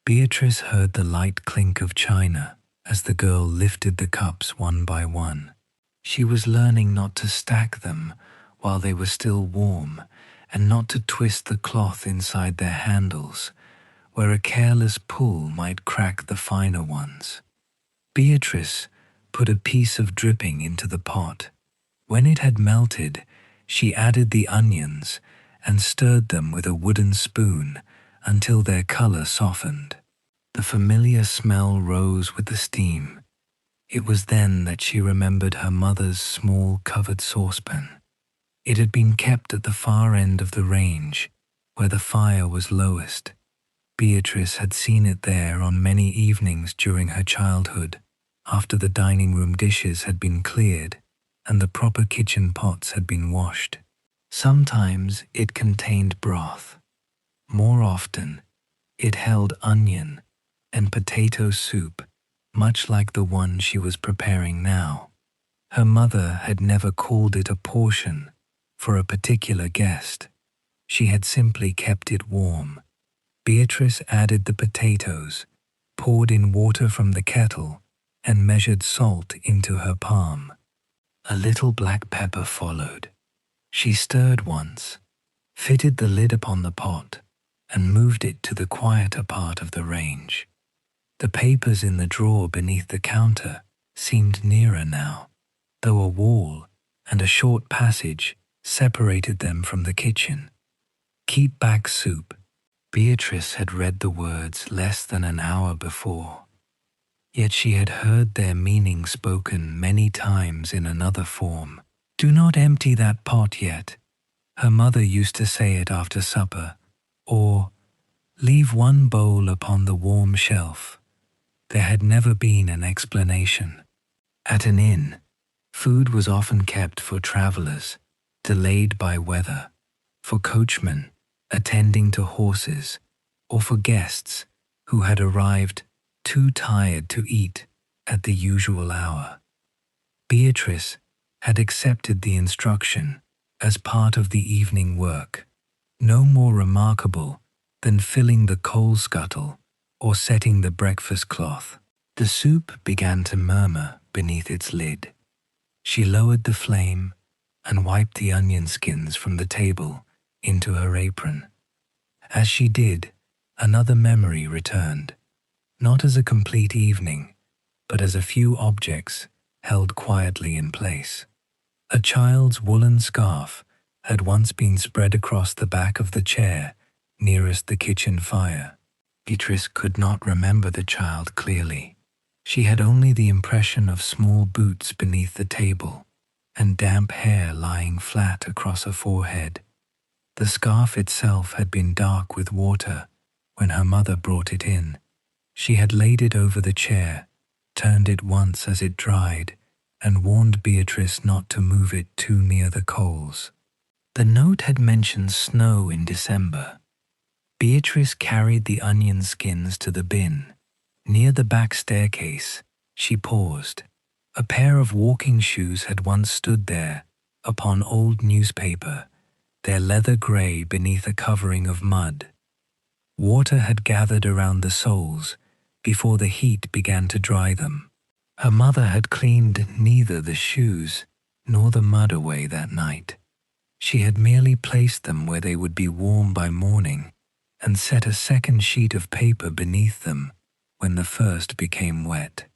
Beatrice heard the light clink of china as the girl lifted the cups one by one. She was learning not to stack them while they were still warm and not to twist the cloth inside their handles, where a careless pull might crack the finer ones. Beatrice put a piece of dripping into the pot. When it had melted, she added the onions and stirred them with a wooden spoon until their color softened. The familiar smell rose with the steam. It was then that she remembered her mother's small covered saucepan. It had been kept at the far end of the range, where the fire was lowest. Beatrice had seen it there on many evenings during her childhood, after the dining room dishes had been cleared and the proper kitchen pots had been washed. Sometimes it contained broth. More often, it held onion and potato soup, much like the one she was preparing now. Her mother had never called it a portion for a particular guest. She had simply kept it warm. Beatrice added the potatoes, poured in water from the kettle, and measured salt into her palm. A little black pepper followed. She stirred once, fitted the lid upon the pot, and moved it to the quieter part of the range. The papers in the drawer beneath the counter seemed nearer now, though a wall and a short passage separated them from the kitchen. "Keep back soup." Beatrice had read the words less than an hour before, yet she had heard their meaning spoken many times in another form. "Do not empty that pot yet." Her mother used to say it after supper, or "Leave one bowl upon the warm shelf." There had never been an explanation. At an inn, food was often kept for travelers, delayed by weather, for coachmen attending to horses, or for guests who had arrived too tired to eat at the usual hour. Beatrice had accepted the instruction as part of the evening work, no more remarkable than filling the coal scuttle or setting the breakfast cloth. The soup began to murmur beneath its lid. She lowered the flame and wiped the onion skins from the table into her apron. As she did, another memory returned, not as a complete evening, but as a few objects held quietly in place. A child's woolen scarf had once been spread across the back of the chair nearest the kitchen fire. Beatrice could not remember the child clearly. She had only the impression of small boots beneath the table and damp hair lying flat across her forehead. The scarf itself had been dark with water when her mother brought it in. She had laid it over the chair, turned it once as it dried, and warned Beatrice not to move it too near the coals. The note had mentioned snow in December. Beatrice carried the onion skins to the bin. Near the back staircase, she paused. A pair of walking shoes had once stood there, upon old newspaper, their leather grey beneath a covering of mud. Water had gathered around the soles before the heat began to dry them. Her mother had cleaned neither the shoes nor the mud away that night. She had merely placed them where they would be warm by morning and set a second sheet of paper beneath them when the first became wet.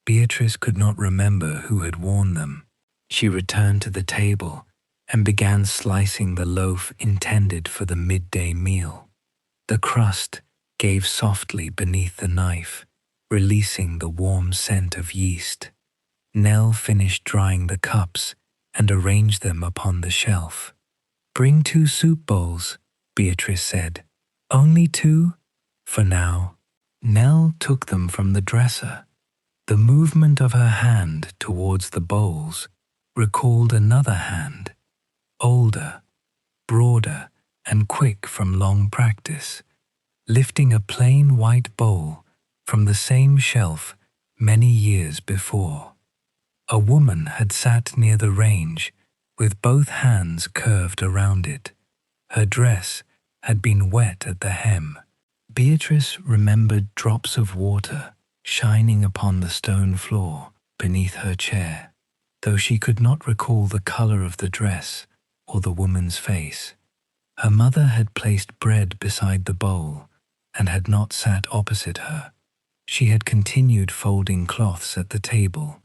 Beatrice could not remember who had worn them. She returned to the table and began slicing the loaf intended for the midday meal. The crust gave softly beneath the knife, releasing the warm scent of yeast. Nell finished drying the cups and arranged them upon the shelf. "Bring 2 soup bowls," Beatrice said. "Only 2? For now." Nell took them from the dresser. The movement of her hand towards the bowls recalled another hand, older, broader, and quick from long practice, lifting a plain white bowl from the same shelf many years before. A woman had sat near the range with both hands curved around it. Her dress had been wet at the hem. Beatrice remembered drops of water shining upon the stone floor beneath her chair, though she could not recall the color of the dress or the woman's face. Her mother had placed bread beside the bowl and had not sat opposite her. She had continued folding cloths at the table,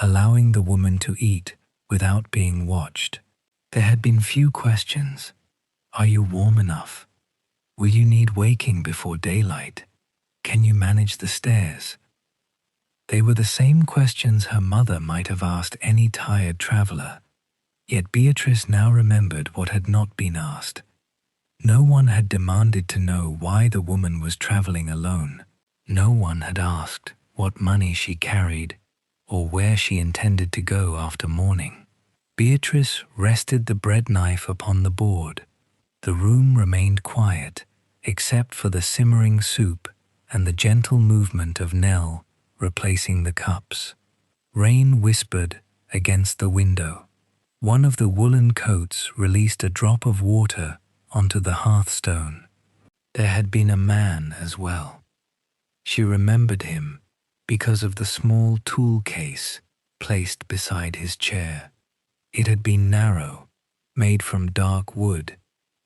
allowing the woman to eat without being watched. There had been few questions. "Are you warm enough? Will you need waking before daylight? Can you manage the stairs?" They were the same questions her mother might have asked any tired traveler, yet Beatrice now remembered what had not been asked. No one had demanded to know why the woman was traveling alone. No one had asked what money she carried or where she intended to go after morning. Beatrice rested the bread knife upon the board. The room remained quiet, except for the simmering soup and the gentle movement of Nell replacing the cups. Rain whispered against the window. One of the woolen coats released a drop of water onto the hearthstone. There had been a man as well. She remembered him because of the small tool case placed beside his chair. It had been narrow, made from dark wood,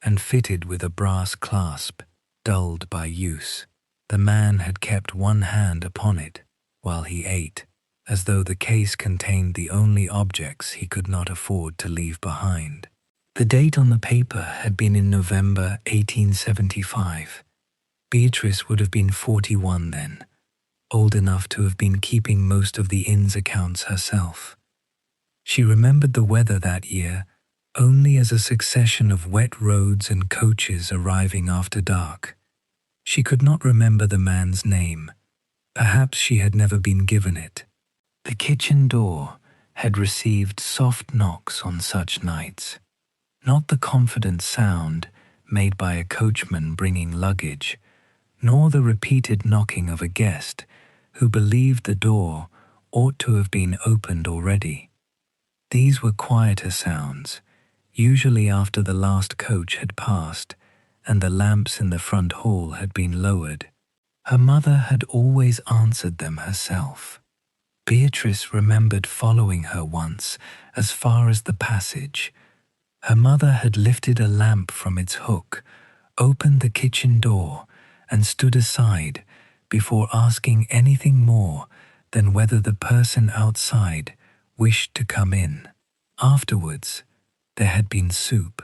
and fitted with a brass clasp, dulled by use. The man had kept one hand upon it while he ate, as though the case contained the only objects he could not afford to leave behind. The date on the paper had been in November 1875. Beatrice would have been 41 then, old enough to have been keeping most of the inn's accounts herself. She remembered the weather that year only as a succession of wet roads and coaches arriving after dark. She could not remember the man's name. Perhaps she had never been given it. The kitchen door had received soft knocks on such nights, not the confident sound made by a coachman bringing luggage, nor the repeated knocking of a guest who believed the door ought to have been opened already. These were quieter sounds, usually after the last coach had passed and the lamps in the front hall had been lowered. Her mother had always answered them herself. Beatrice remembered following her once as far as the passage. Her mother had lifted a lamp from its hook, opened the kitchen door, and stood aside before asking anything more than whether the person outside wished to come in. Afterwards, there had been soup,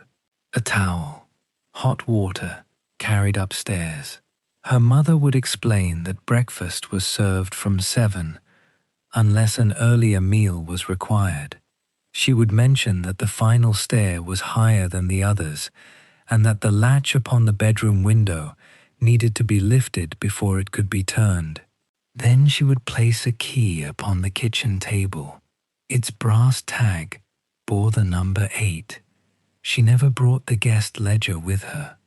a towel, hot water carried upstairs. Her mother would explain that breakfast was served from 7, unless an earlier meal was required. She would mention that the final stair was higher than the others, and that the latch upon the bedroom window needed to be lifted before it could be turned. Then she would place a key upon the kitchen table. Its brass tag bore the number 8. She never brought the guest ledger with her.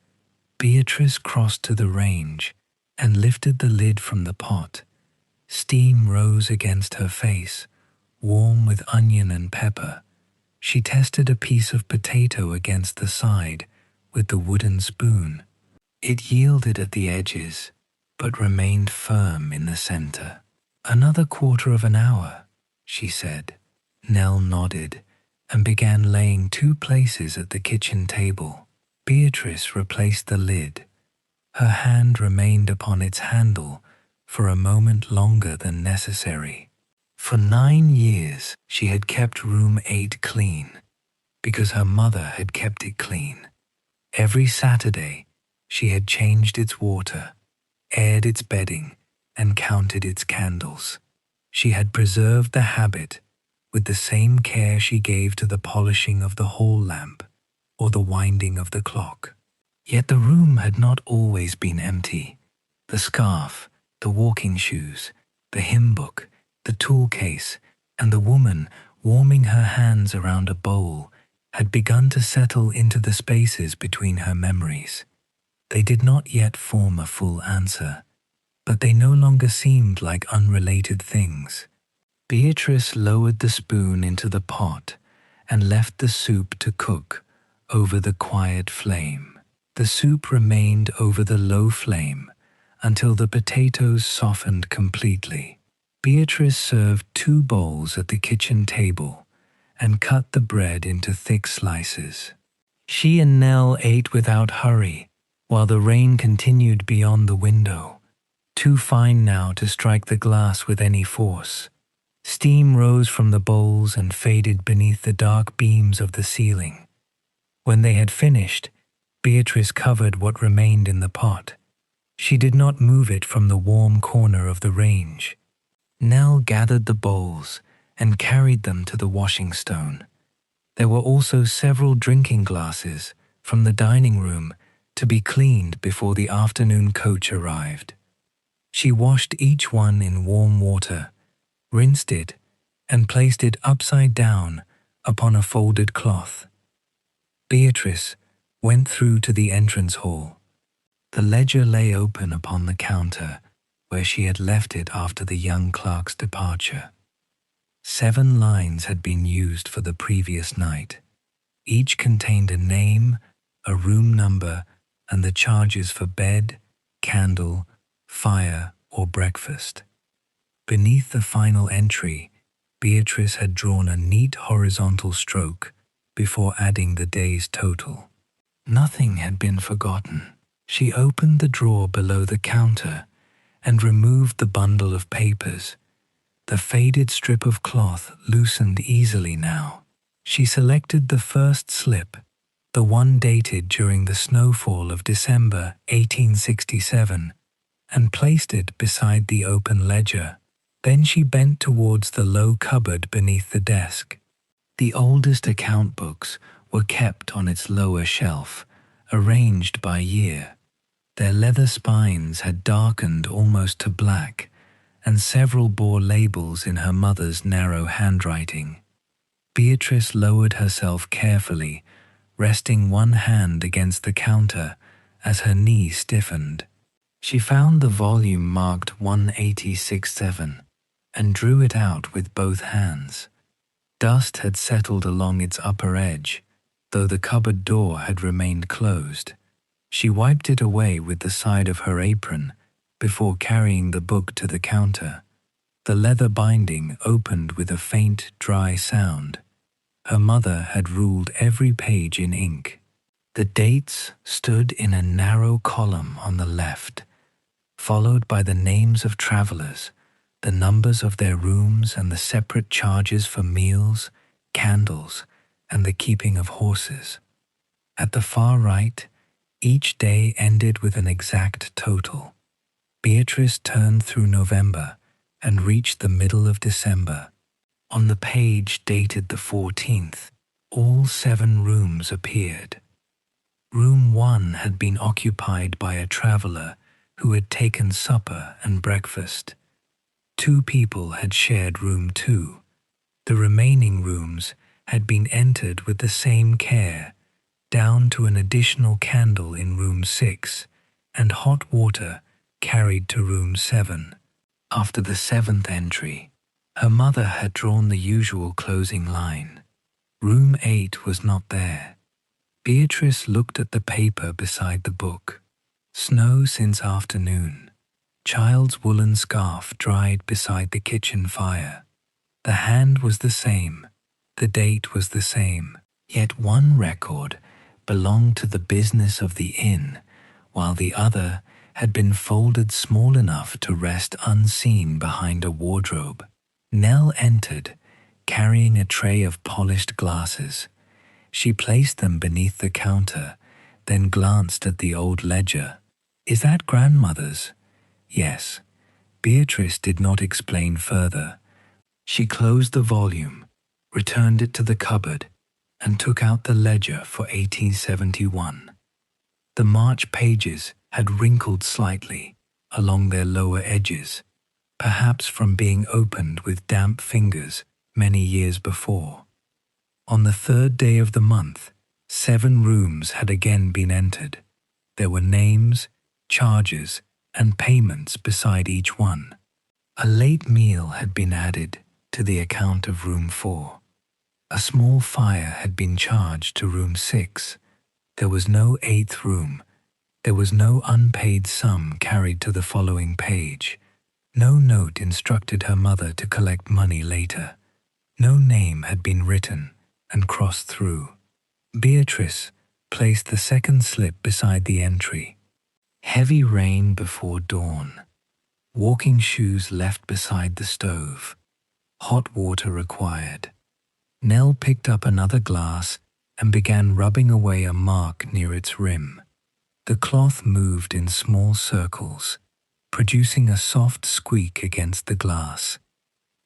Beatrice crossed to the range and lifted the lid from the pot. Steam rose against her face, warm with onion and pepper. She tested a piece of potato against the side with the wooden spoon. It yielded at the edges, but remained firm in the center. "Another quarter of an hour," she said. Nell nodded and began laying 2 places at the kitchen table. Beatrice replaced the lid. Her hand remained upon its handle for a moment longer than necessary. For 9 years she had kept room 8 clean, because her mother had kept it clean. Every Saturday she had changed its water, aired its bedding, and counted its candles. She had preserved the habit with the same care she gave to the polishing of the hall lamp or the winding of the clock. Yet the room had not always been empty. The scarf, the walking shoes, the hymn book, the tool case, and the woman warming her hands around a bowl had begun to settle into the spaces between her memories. They did not yet form a full answer, but they no longer seemed like unrelated things. Beatrice lowered the spoon into the pot and left the soup to cook over the quiet flame. The soup remained over the low flame until the potatoes softened completely. Beatrice served 2 bowls at the kitchen table and cut the bread into thick slices. She and Nell ate without hurry, while the rain continued beyond the window, too fine now to strike the glass with any force. Steam rose from the bowls and faded beneath the dark beams of the ceiling. When they had finished, Beatrice covered what remained in the pot. She did not move it from the warm corner of the range. Nell gathered the bowls and carried them to the washing stone. There were also several drinking glasses from the dining room to be cleaned before the afternoon coach arrived. She washed each one in warm water, rinsed it, and placed it upside down upon a folded cloth. Beatrice went through to the entrance hall. The ledger lay open upon the counter where she had left it after the young clerk's departure. 7 lines had been used for the previous night. Each contained a name, a room number, and the charges for bed, candle, fire, or breakfast. Beneath the final entry, Beatrice had drawn a neat horizontal stroke before adding the day's total. Nothing had been forgotten. She opened the drawer below the counter and removed the bundle of papers. The faded strip of cloth loosened easily now. She selected the first slip, the one dated during the snowfall of December 1867, and placed it beside the open ledger. Then she bent towards the low cupboard beneath the desk. The oldest account books were kept on its lower shelf, arranged by year. Their leather spines had darkened almost to black, and several bore labels in her mother's narrow handwriting. Beatrice lowered herself carefully, resting one hand against the counter as her knee stiffened. She found the volume marked 1867 and drew it out with both hands. Dust had settled along its upper edge, though the cupboard door had remained closed. She wiped it away with the side of her apron before carrying the book to the counter. The leather binding opened with a faint, dry sound. Her mother had ruled every page in ink. The dates stood in a narrow column on the left, followed by the names of travelers, the numbers of their rooms, and the separate charges for meals, candles, and the keeping of horses. At the far right, each day ended with an exact total. Beatrice turned through November and reached the middle of December. On the page dated the 14th, all 7 rooms appeared. Room 1 had been occupied by a traveller who had taken supper and breakfast. 2 people had shared room 2. The remaining rooms had been entered with the same care, down to an additional candle in room 6 and hot water carried to room 7. After the 7th entry, her mother had drawn the usual closing line. Room 8 was not there. Beatrice looked at the paper beside the book. Snow since afternoon. Child's woolen scarf dried beside the kitchen fire. The hand was the same. The date was the same. Yet one record belonged to the business of the inn, while the other had been folded small enough to rest unseen behind a wardrobe. Nell entered, carrying a tray of polished glasses. She placed them beneath the counter, then glanced at the old ledger. "Is that grandmother's?" "Yes." Beatrice did not explain further. She closed the volume, returned it to the cupboard, and took out the ledger for 1871. The March pages had wrinkled slightly along their lower edges, perhaps from being opened with damp fingers many years before. On the third day of the month, 7 rooms had again been entered. There were names, charges, and payments beside each one. A late meal had been added to the account of room 4. A small fire had been charged to room 6. There was no 8th room. There was no unpaid sum carried to the following page. No note instructed her mother to collect money later. No name had been written and crossed through. Beatrice placed the second slip beside the entry. Heavy rain before dawn. Walking shoes left beside the stove. Hot water required. Nell picked up another glass and began rubbing away a mark near its rim. The cloth moved in small circles, producing a soft squeak against the glass.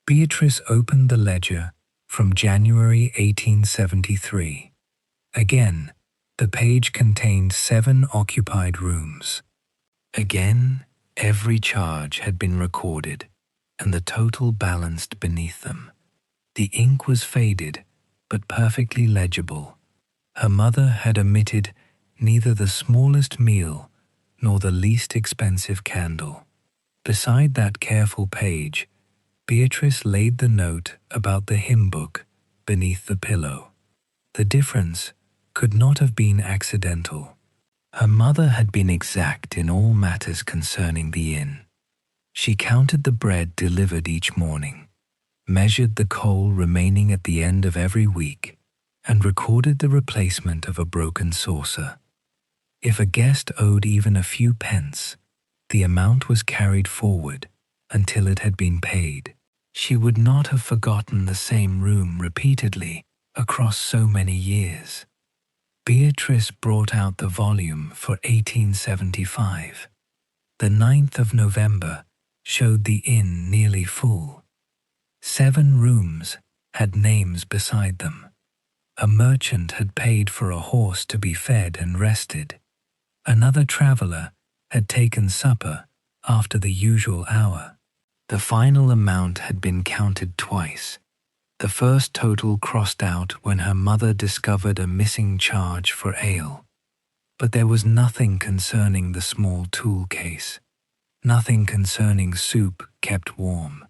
Beatrice opened the ledger from January 1873. Again, the page contained 7 occupied rooms. Again, every charge had been recorded, and the total balanced beneath them. The ink was faded, but perfectly legible. Her mother had omitted neither the smallest meal nor the least expensive candle. Beside that careful page, Beatrice laid the note about the hymn book beneath the pillow. The difference could not have been accidental. Her mother had been exact in all matters concerning the inn. She counted the bread delivered each morning, measured the coal remaining at the end of every week, and recorded the replacement of a broken saucer. If a guest owed even a few pence, the amount was carried forward until it had been paid. She would not have forgotten the same room repeatedly across so many years. Beatrice brought out the volume for 1875. The 9th of November showed the inn nearly full. 7 rooms had names beside them. A merchant had paid for a horse to be fed and rested. Another traveller had taken supper after the usual hour. The final amount had been counted twice. The first total crossed out when her mother discovered a missing charge for ale. But there was nothing concerning the small tool case, nothing concerning soup kept warm.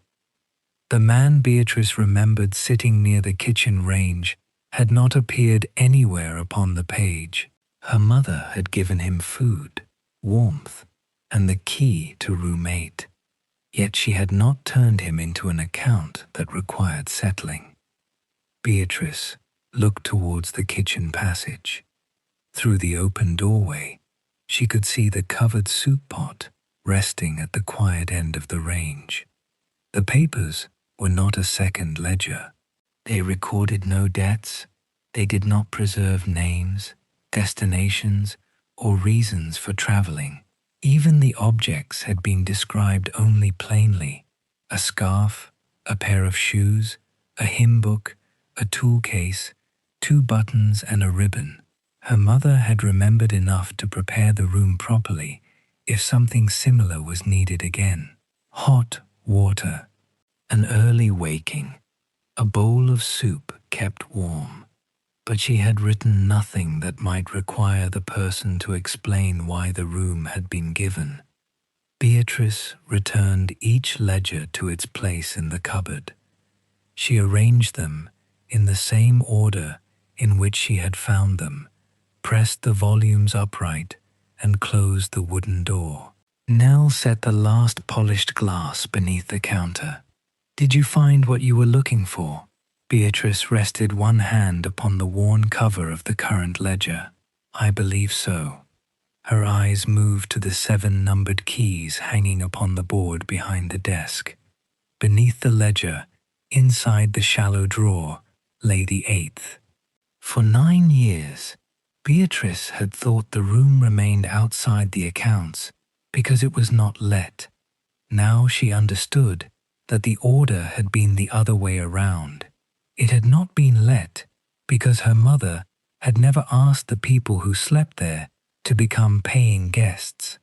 The man Beatrice remembered sitting near the kitchen range had not appeared anywhere upon the page. Her mother had given him food, warmth, and the key to room 8. Yet she had not turned him into an account that required settling. Beatrice looked towards the kitchen passage. Through the open doorway, she could see the covered soup pot resting at the quiet end of the range. The papers were not a second ledger. They recorded no debts. They did not preserve names, destinations, or reasons for traveling. Even the objects had been described only plainly: a scarf, a pair of shoes, a hymn book, a tool case, 2 buttons and a ribbon. Her mother had remembered enough to prepare the room properly if something similar was needed again. Hot water, an early waking, a bowl of soup kept warm. But she had written nothing that might require the person to explain why the room had been given. Beatrice returned each ledger to its place in the cupboard. She arranged them in the same order in which she had found them, pressed the volumes upright, and closed the wooden door. Nell set the last polished glass beneath the counter. "Did you find what you were looking for?" Beatrice rested one hand upon the worn cover of the current ledger. "I believe so." Her eyes moved to the 7 numbered keys hanging upon the board behind the desk. Beneath the ledger, inside the shallow drawer, lay the 8th. For 9 years, Beatrice had thought the room remained outside the accounts because it was not let. Now she understood that the order had been the other way around. It had not been let because her mother had never asked the people who slept there to become paying guests.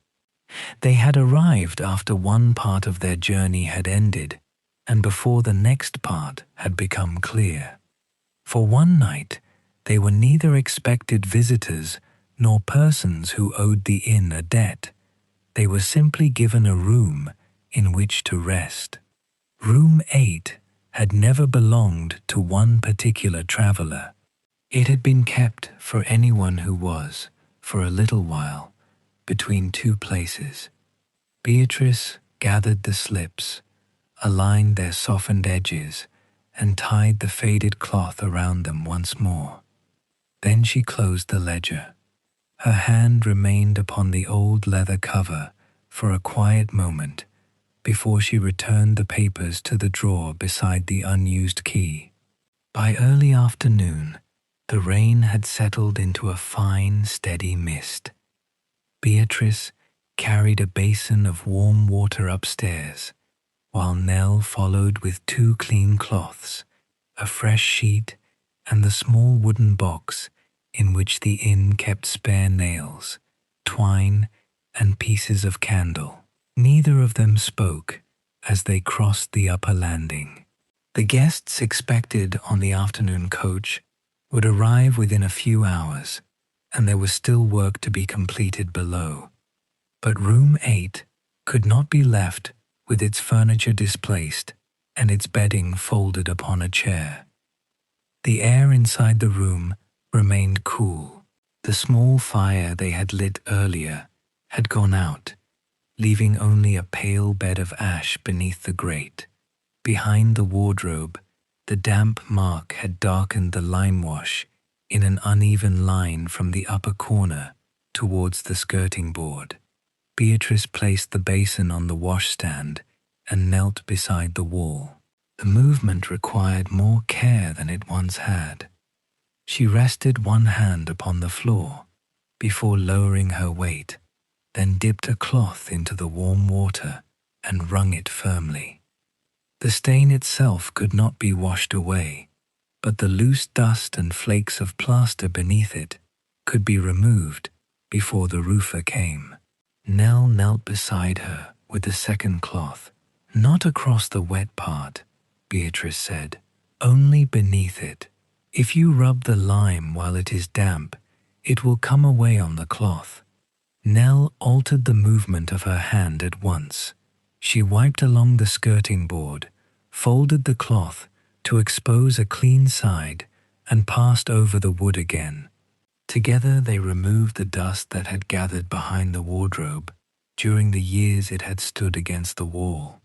They had arrived after one part of their journey had ended and before the next part had become clear. For one night, they were neither expected visitors nor persons who owed the inn a debt. They were simply given a room in which to rest. Room 8 had never belonged to one particular traveler. It had been kept for anyone who was, for a little while, between two places. Beatrice gathered the slips, aligned their softened edges, and tied the faded cloth around them once more. Then she closed the ledger. Her hand remained upon the old leather cover for a quiet moment before she returned the papers to the drawer beside the unused key. By early afternoon, the rain had settled into a fine, steady mist. Beatrice carried a basin of warm water upstairs, while Nell followed with 2 clean cloths, a fresh sheet, and the small wooden box in which the inn kept spare nails, twine, and pieces of candle. Neither of them spoke as they crossed the upper landing. The guests expected on the afternoon coach would arrive within a few hours, and there was still work to be completed below. But room 8 could not be left with its furniture displaced and its bedding folded upon a chair. The air inside the room remained cool. The small fire they had lit earlier had gone out, leaving only a pale bed of ash beneath the grate. Behind the wardrobe, the damp mark had darkened the lime wash in an uneven line from the upper corner towards the skirting board. Beatrice placed the basin on the washstand and knelt beside the wall. The movement required more care than it once had. She rested one hand upon the floor before lowering her weight, then dipped a cloth into the warm water and wrung it firmly. The stain itself could not be washed away, but the loose dust and flakes of plaster beneath it could be removed before the roofer came. Nell knelt beside her with the second cloth. "Not across the wet part," Beatrice said, "only beneath it. If you rub the lime while it is damp, it will come away on the cloth." Nell altered the movement of her hand at once. She wiped along the skirting board, folded the cloth to expose a clean side, and passed over the wood again. Together they removed the dust that had gathered behind the wardrobe during the years it had stood against the wall.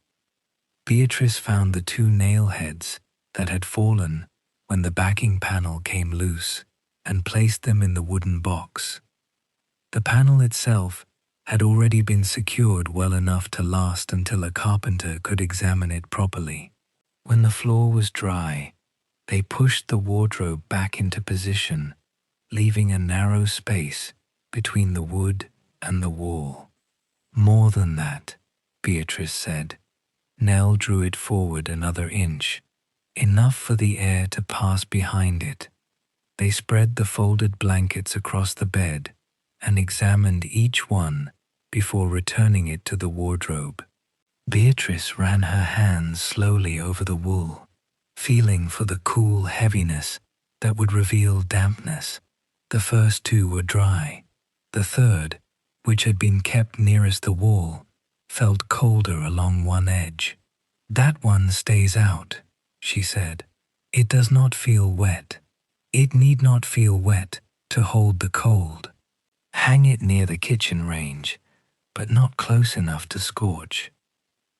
Beatrice found the 2 nail heads that had fallen when the backing panel came loose and placed them in the wooden box. The panel itself had already been secured well enough to last until a carpenter could examine it properly. When the floor was dry, they pushed the wardrobe back into position, leaving a narrow space between the wood and the wall. "More than that," Beatrice said. Nell drew it forward another inch, enough for the air to pass behind it. They spread the folded blankets across the bed and examined each one before returning it to the wardrobe. Beatrice ran her hands slowly over the wool, feeling for the cool heaviness that would reveal dampness. The first 2 were dry. The third, which had been kept nearest the wall, felt colder along one edge. "That one stays out," she said. "It does not feel wet. It need not feel wet to hold the cold. Hang it near the kitchen range, but not close enough to scorch."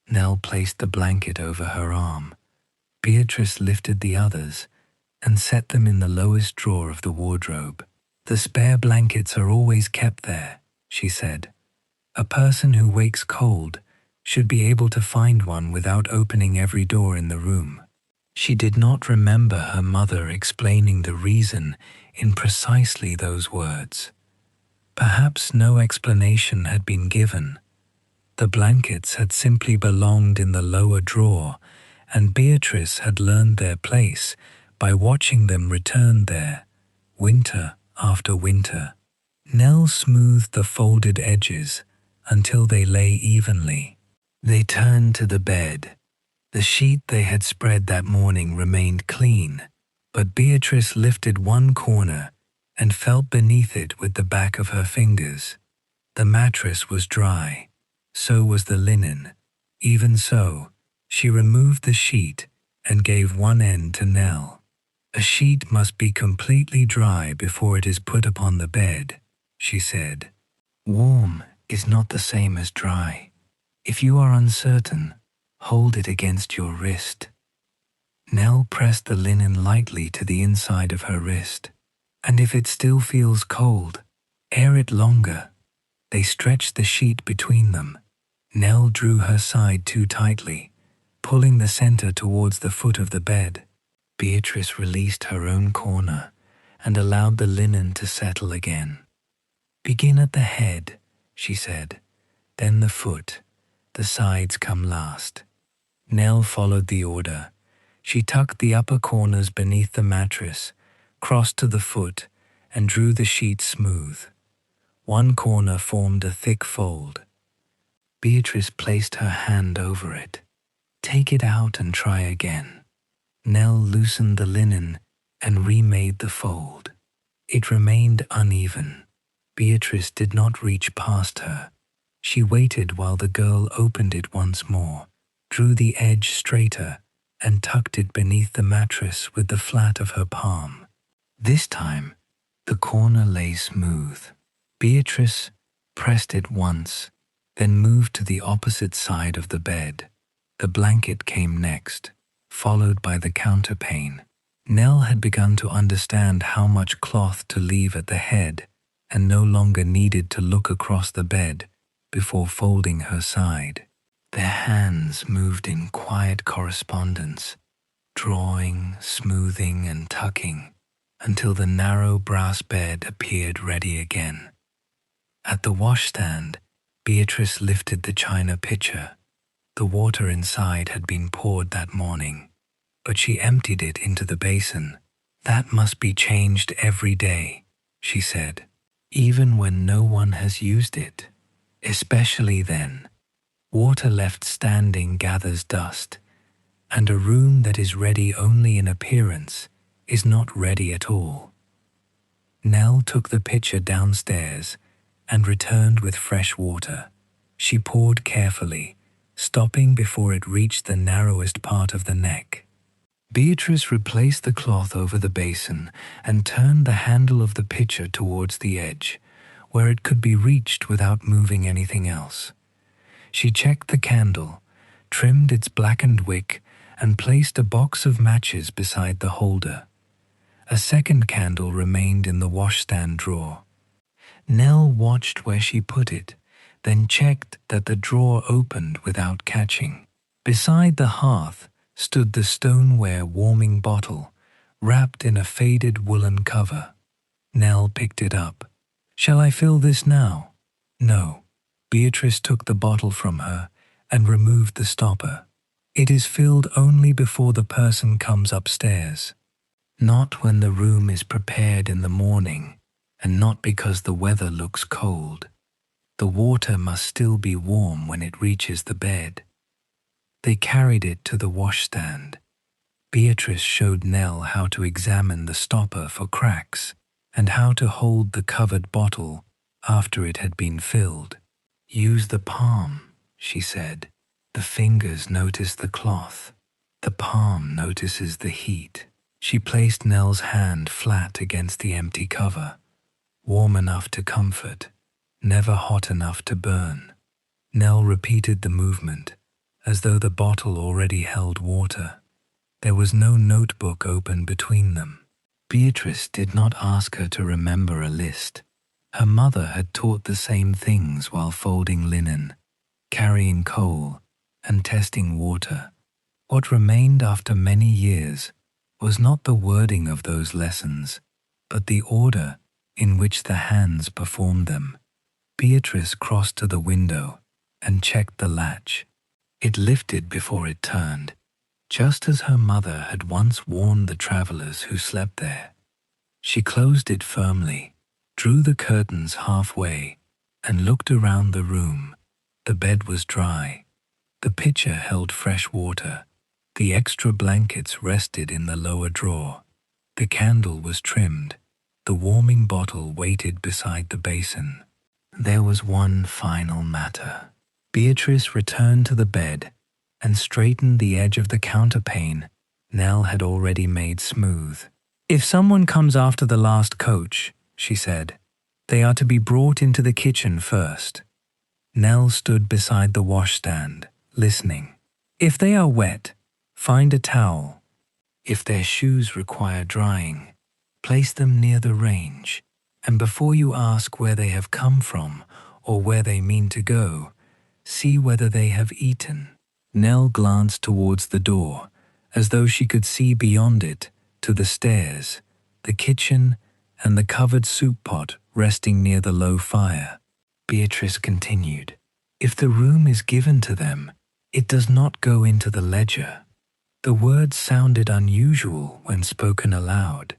Nell placed the blanket over her arm. Beatrice lifted the others and set them in the lowest drawer of the wardrobe. "The spare blankets are always kept there," she said. "A person who wakes cold should be able to find one without opening every door in the room." She did not remember her mother explaining the reason in precisely those words. Perhaps no explanation had been given. The blankets had simply belonged in the lower drawer, and Beatrice had learned their place by watching them return there, winter after winter. Nell smoothed the folded edges until they lay evenly. They turned to the bed. The sheet they had spread that morning remained clean, but Beatrice lifted one corner and felt beneath it with the back of her fingers. The mattress was dry. So was the linen. Even so, she removed the sheet and gave one end to Nell. A sheet must be completely dry before it is put upon the bed, she said. Warm is not the same as dry. If you are uncertain, hold it against your wrist. Nell pressed the linen lightly to the inside of her wrist, and if it still feels cold, air it longer. They stretched the sheet between them. Nell drew her side too tightly, pulling the center towards the foot of the bed. Beatrice released her own corner and allowed the linen to settle again. Begin at the head, she said, then the foot. The sides come last. Nell followed the order. She tucked the upper corners beneath the mattress, crossed to the foot, and drew the sheet smooth. One corner formed a thick fold. Beatrice placed her hand over it. Take it out and try again. Nell loosened the linen and remade the fold. It remained uneven. Beatrice did not reach past her. She waited while the girl opened it once more, drew the edge straighter, and tucked it beneath the mattress with the flat of her palm. This time, the corner lay smooth. Beatrice pressed it once, then moved to the opposite side of the bed. The blanket came next, followed by the counterpane. Nell had begun to understand how much cloth to leave at the head and no longer needed to look across the bed before folding her side. Their hands moved in quiet correspondence, drawing, smoothing, and tucking, until the narrow brass bed appeared ready again. At the washstand, Beatrice lifted the china pitcher. The water inside had been poured that morning, but she emptied it into the basin. That must be changed every day, she said, even when no one has used it. Especially then. Water left standing gathers dust, and a room that is ready only in appearance is not ready at all. Nell took the pitcher downstairs and returned with fresh water. She poured carefully, stopping before it reached the narrowest part of the neck. Beatrice replaced the cloth over the basin and turned the handle of the pitcher towards the edge, where it could be reached without moving anything else. She checked the candle, trimmed its blackened wick, and placed a box of matches beside the holder. A second candle remained in the washstand drawer. Nell watched where she put it, then checked that the drawer opened without catching. Beside the hearth stood the stoneware warming bottle, wrapped in a faded woolen cover. Nell picked it up. Shall I fill this now? No. Beatrice took the bottle from her and removed the stopper. It is filled only before the person comes upstairs. Not when the room is prepared in the morning, and not because the weather looks cold. The water must still be warm when it reaches the bed. They carried it to the washstand. Beatrice showed Nell how to examine the stopper for cracks and how to hold the covered bottle after it had been filled. Use the palm, she said. The fingers notice the cloth. The palm notices the heat. She placed Nell's hand flat against the empty cover, warm enough to comfort, never hot enough to burn. Nell repeated the movement, as though the bottle already held water. There was no notebook open between them. Beatrice did not ask her to remember a list. Her mother had taught the same things while folding linen, carrying coal, and testing water. What remained after many years was not the wording of those lessons, but the order in which the hands performed them. Beatrice crossed to the window, and checked the latch. It lifted before it turned, just as her mother had once warned the travelers who slept there. She closed it firmly, drew the curtains halfway, and looked around the room. The bed was dry. The pitcher held fresh water. The extra blankets rested in the lower drawer. The candle was trimmed. The warming bottle waited beside the basin. There was one final matter. Beatrice returned to the bed and straightened the edge of the counterpane Nell had already made smooth. "If someone comes after the last coach," she said, "they are to be brought into the kitchen first." Nell stood beside the washstand, listening. "If they are wet, find a towel. If their shoes require drying, place them near the range, and before you ask where they have come from or where they mean to go, see whether they have eaten." Nell glanced towards the door, as though she could see beyond it, to the stairs, the kitchen, and the covered soup pot resting near the low fire. Beatrice continued, "If the room is given to them, it does not go into the ledger." The words sounded unusual when spoken aloud.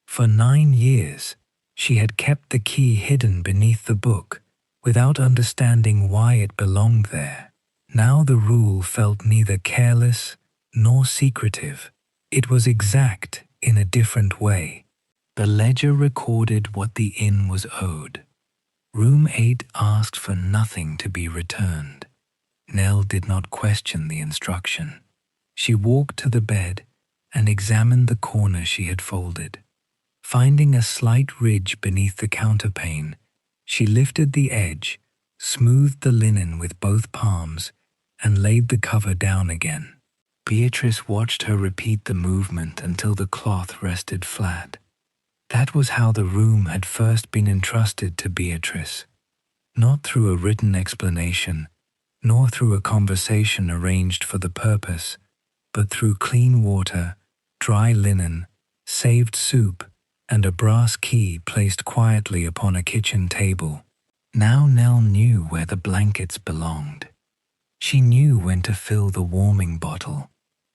For 9 years, she had kept the key hidden beneath the book, without understanding why it belonged there. Now the rule felt neither careless nor secretive. It was exact in a different way. The ledger recorded what the inn was owed. Room 8 asked for nothing to be returned. Nell did not question the instruction. She walked to the bed and examined the corner she had folded. Finding a slight ridge beneath the counterpane, she lifted the edge, smoothed the linen with both palms, and laid the cover down again. Beatrice watched her repeat the movement until the cloth rested flat. That was how the room had first been entrusted to Beatrice, not through a written explanation, nor through a conversation arranged for the purpose, but through clean water, dry linen, saved soup, and a brass key placed quietly upon a kitchen table. Now Nell knew where the blankets belonged. She knew when to fill the warming bottle.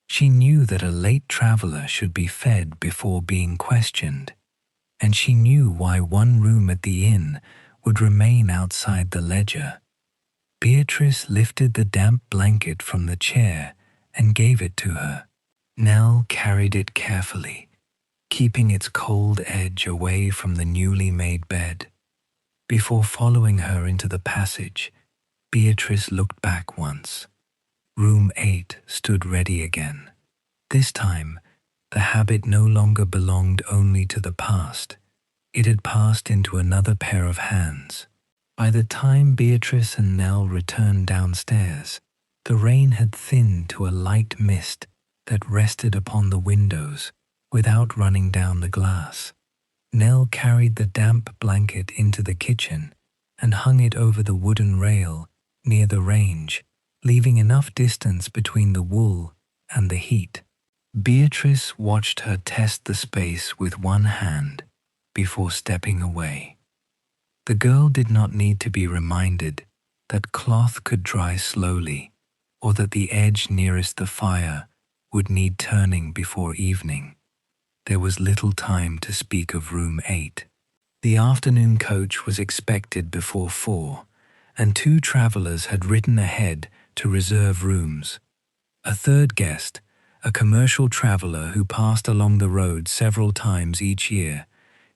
She knew that a late traveler should be fed before being questioned. And she knew why one room at the inn would remain outside the ledger. Beatrice lifted the damp blanket from the chair and gave it to her. Nell carried it carefully, keeping its cold edge away from the newly made bed. Before following her into the passage, Beatrice looked back once. Room 8 stood ready again. This time, the habit no longer belonged only to the past. It had passed into another pair of hands. By the time Beatrice and Nell returned downstairs, the rain had thinned to a light mist that rested upon the windows without running down the glass. Nell carried the damp blanket into the kitchen and hung it over the wooden rail near the range, leaving enough distance between the wool and the heat. Beatrice watched her test the space with one hand before stepping away. The girl did not need to be reminded that cloth could dry slowly, or that the edge nearest the fire would need turning before evening. There was little time to speak of room 8. The afternoon coach was expected before 4, and 2 travelers had ridden ahead to reserve rooms. A third guest, a commercial traveler who passed along the road several times each year,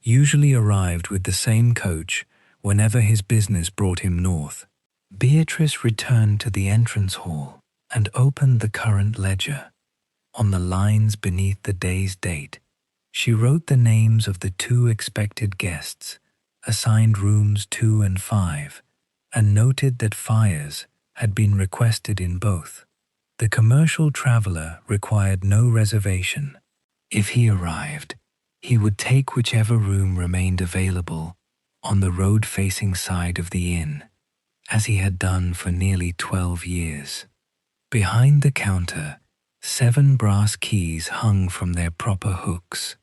usually arrived with the same coach whenever his business brought him north. Beatrice returned to the entrance hall and opened the current ledger. On the lines beneath the day's date, she wrote the names of the 2 expected guests, assigned rooms 2 and 5, and noted that fires had been requested in both. The commercial traveler required no reservation. If he arrived, he would take whichever room remained available on the road-facing side of the inn, as he had done for nearly 12 years. Behind the counter, 7 brass keys hung from their proper hooks.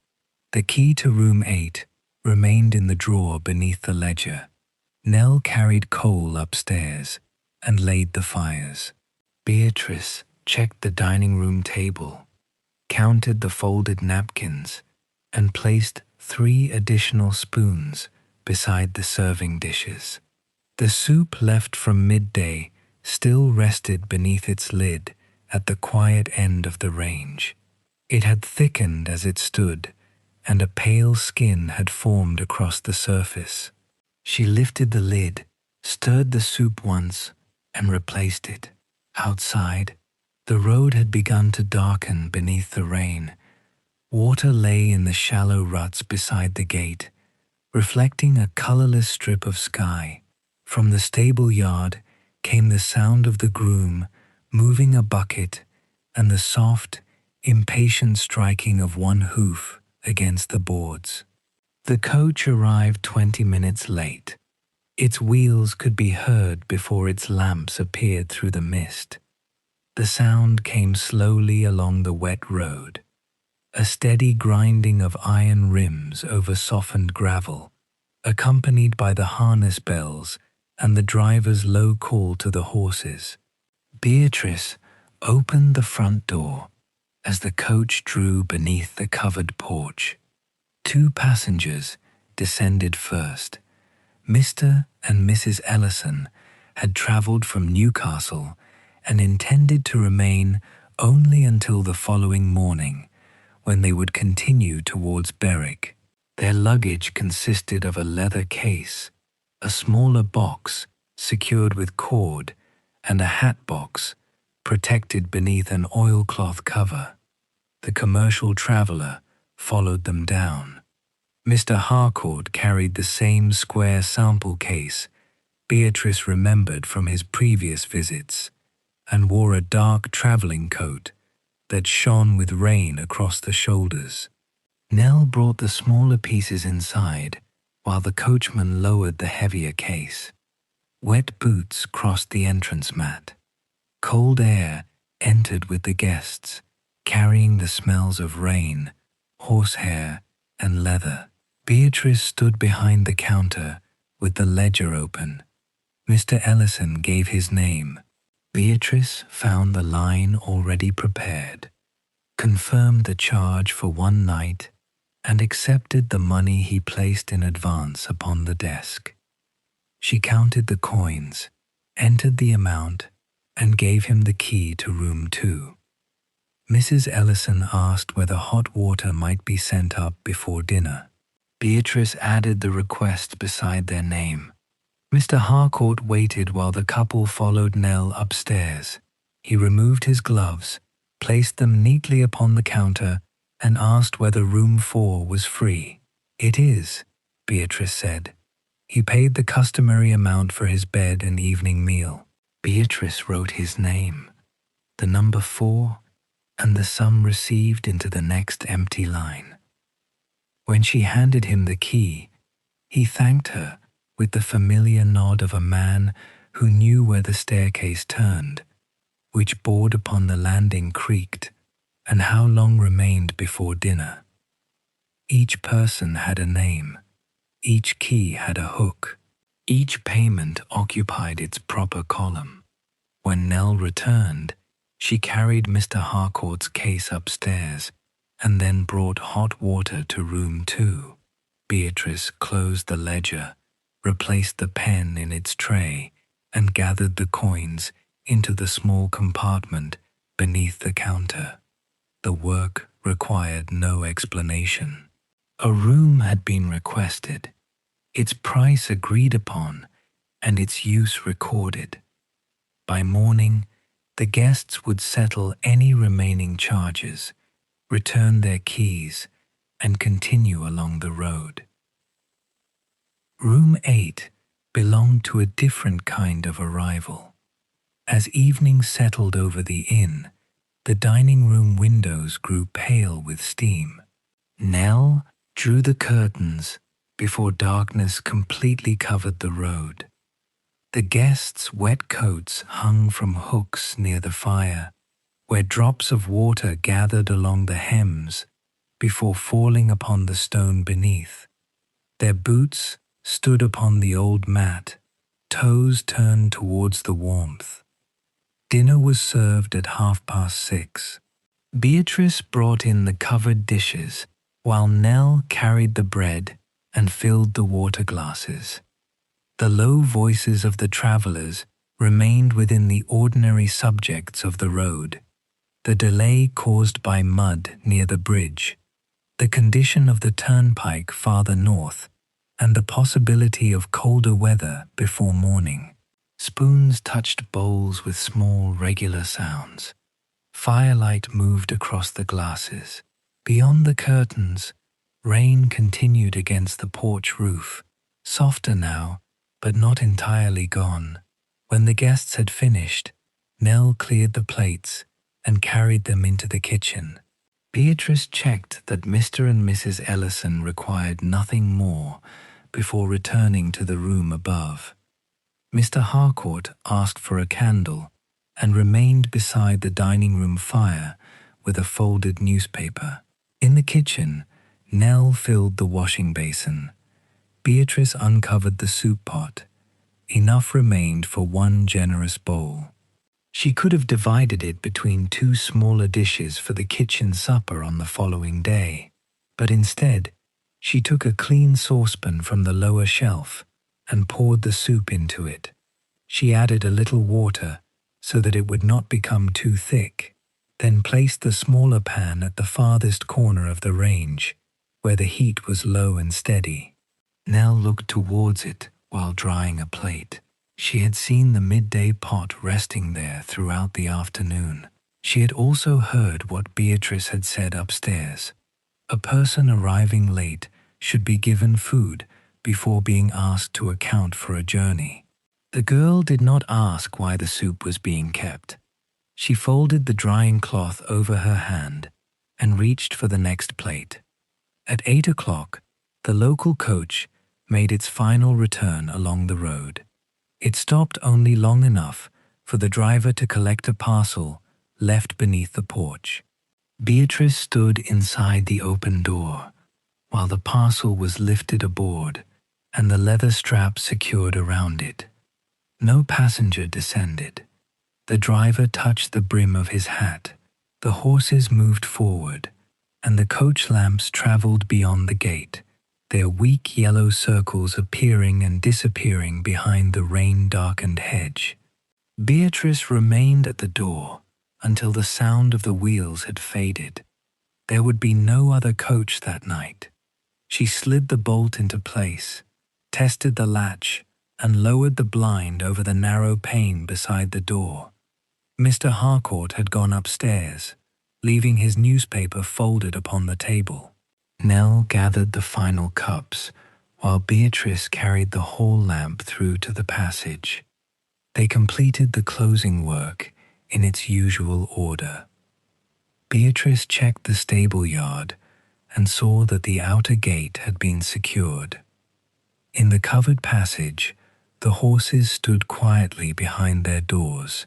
The key to room 8 remained in the drawer beneath the ledger. Nell carried coal upstairs, and laid the fires. Beatrice checked the dining room table, counted the folded napkins, and placed 3 additional spoons beside the serving dishes. The soup left from midday still rested beneath its lid at the quiet end of the range. It had thickened as it stood, and a pale skin had formed across the surface. She lifted the lid, stirred the soup once, and replaced it. Outside, the road had begun to darken beneath the rain. Water lay in the shallow ruts beside the gate, reflecting a colorless strip of sky. From the stable yard came the sound of the groom moving a bucket and the soft, impatient striking of one hoof against the boards. The coach arrived 20 minutes late. Its wheels could be heard before its lamps appeared through the mist. The sound came slowly along the wet road, a steady grinding of iron rims over softened gravel, accompanied by the harness bells and the driver's low call to the horses. Beatrice opened the front door as the coach drew beneath the covered porch. 2 passengers descended first. Mr. and Mrs. Ellison had travelled from Newcastle and intended to remain only until the following morning, when they would continue towards Berwick. Their luggage consisted of a leather case, a smaller box secured with cord, and a hat box protected beneath an oilcloth cover. The commercial traveller followed them down. Mr. Harcourt carried the same square sample case Beatrice remembered from his previous visits, and wore a dark travelling coat that shone with rain across the shoulders. Nell brought the smaller pieces inside, while the coachman lowered the heavier case. Wet boots crossed the entrance mat. Cold air entered with the guests, carrying the smells of rain, horsehair, and leather. Beatrice stood behind the counter with the ledger open. Mr. Ellison gave his name. Beatrice found the line already prepared, confirmed the charge for 1 night, and accepted the money he placed in advance upon the desk. She counted the coins, entered the amount, and gave him the key to room 2. Mrs. Ellison asked whether hot water might be sent up before dinner. Beatrice added the request beside their name. Mr. Harcourt waited while the couple followed Nell upstairs. He removed his gloves, placed them neatly upon the counter, and asked whether room 4 was free. "It is," Beatrice said. He paid the customary amount for his bed and evening meal. Beatrice wrote his name, the number 4, and the sum received into the next empty line. When she handed him the key, he thanked her with the familiar nod of a man who knew where the staircase turned, which board upon the landing creaked, and how long remained before dinner. Each person had a name. Each key had a hook. Each payment occupied its proper column. When Nell returned, she carried Mr. Harcourt's case upstairs and then brought hot water to room 2. Beatrice closed the ledger, replaced the pen in its tray, and gathered the coins into the small compartment beneath the counter. The work required no explanation. A room had been requested, its price agreed upon, and its use recorded. By morning, the guests would settle any remaining charges, return their keys, and continue along the road. Room 8 belonged to a different kind of arrival. As evening settled over the inn, the dining room windows grew pale with steam. Nell drew the curtains before darkness completely covered the road. The guests' wet coats hung from hooks near the fire, where drops of water gathered along the hems before falling upon the stone beneath. Their boots stood upon the old mat, toes turned towards the warmth. Dinner was served at 6:30. Beatrice brought in the covered dishes, while Nell carried the bread and filled the water glasses. The low voices of the travellers remained within the ordinary subjects of the road: the delay caused by mud near the bridge, the condition of the turnpike farther north, and the possibility of colder weather before morning. Spoons touched bowls with small, regular sounds. Firelight moved across the glasses. Beyond the curtains, rain continued against the porch roof, softer now, but not entirely gone. When the guests had finished, Nell cleared the plates and carried them into the kitchen. Beatrice checked that Mr. and Mrs. Ellison required nothing more before returning to the room above. Mr. Harcourt asked for a candle and remained beside the dining room fire with a folded newspaper. In the kitchen, Nell filled the washing basin. Beatrice uncovered the soup pot. Enough remained for one generous bowl. She could have divided it between two smaller dishes for the kitchen supper on the following day, but instead, she took a clean saucepan from the lower shelf and poured the soup into it. She added a little water so that it would not become too thick, then placed the smaller pan at the farthest corner of the range, where the heat was low and steady. Nell looked towards it while drying a plate. She had seen the midday pot resting there throughout the afternoon. She had also heard what Beatrice had said upstairs. A person arriving late should be given food before being asked to account for a journey. The girl did not ask why the soup was being kept. She folded the drying cloth over her hand and reached for the next plate. At 8 o'clock, the local coach made its final return along the road. It stopped only long enough for the driver to collect a parcel left beneath the porch. Beatrice stood inside the open door while the parcel was lifted aboard and the leather strap secured around it. No passenger descended. The driver touched the brim of his hat. The horses moved forward, and the coach lamps traveled beyond the gate, their weak yellow circles appearing and disappearing behind the rain-darkened hedge. Beatrice remained at the door until the sound of the wheels had faded. There would be no other coach that night. She slid the bolt into place, tested the latch, and lowered the blind over the narrow pane beside the door. Mr. Harcourt had gone upstairs, leaving his newspaper folded upon the table. Nell gathered the final cups, while Beatrice carried the hall lamp through to the passage. They completed the closing work in its usual order. Beatrice checked the stable yard and saw that the outer gate had been secured. In the covered passage, the horses stood quietly behind their doors,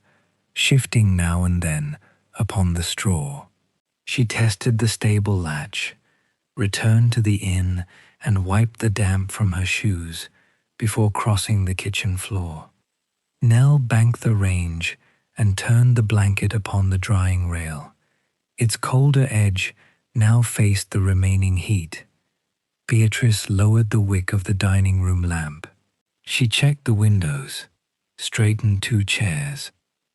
shifting now and then upon the straw. She tested the stable latch, returned to the inn, and wiped the damp from her shoes before crossing the kitchen floor. Nell banked the range and turned the blanket upon the drying rail. Its colder edge now faced the remaining heat. Beatrice lowered the wick of the dining room lamp. She checked the windows, straightened two chairs,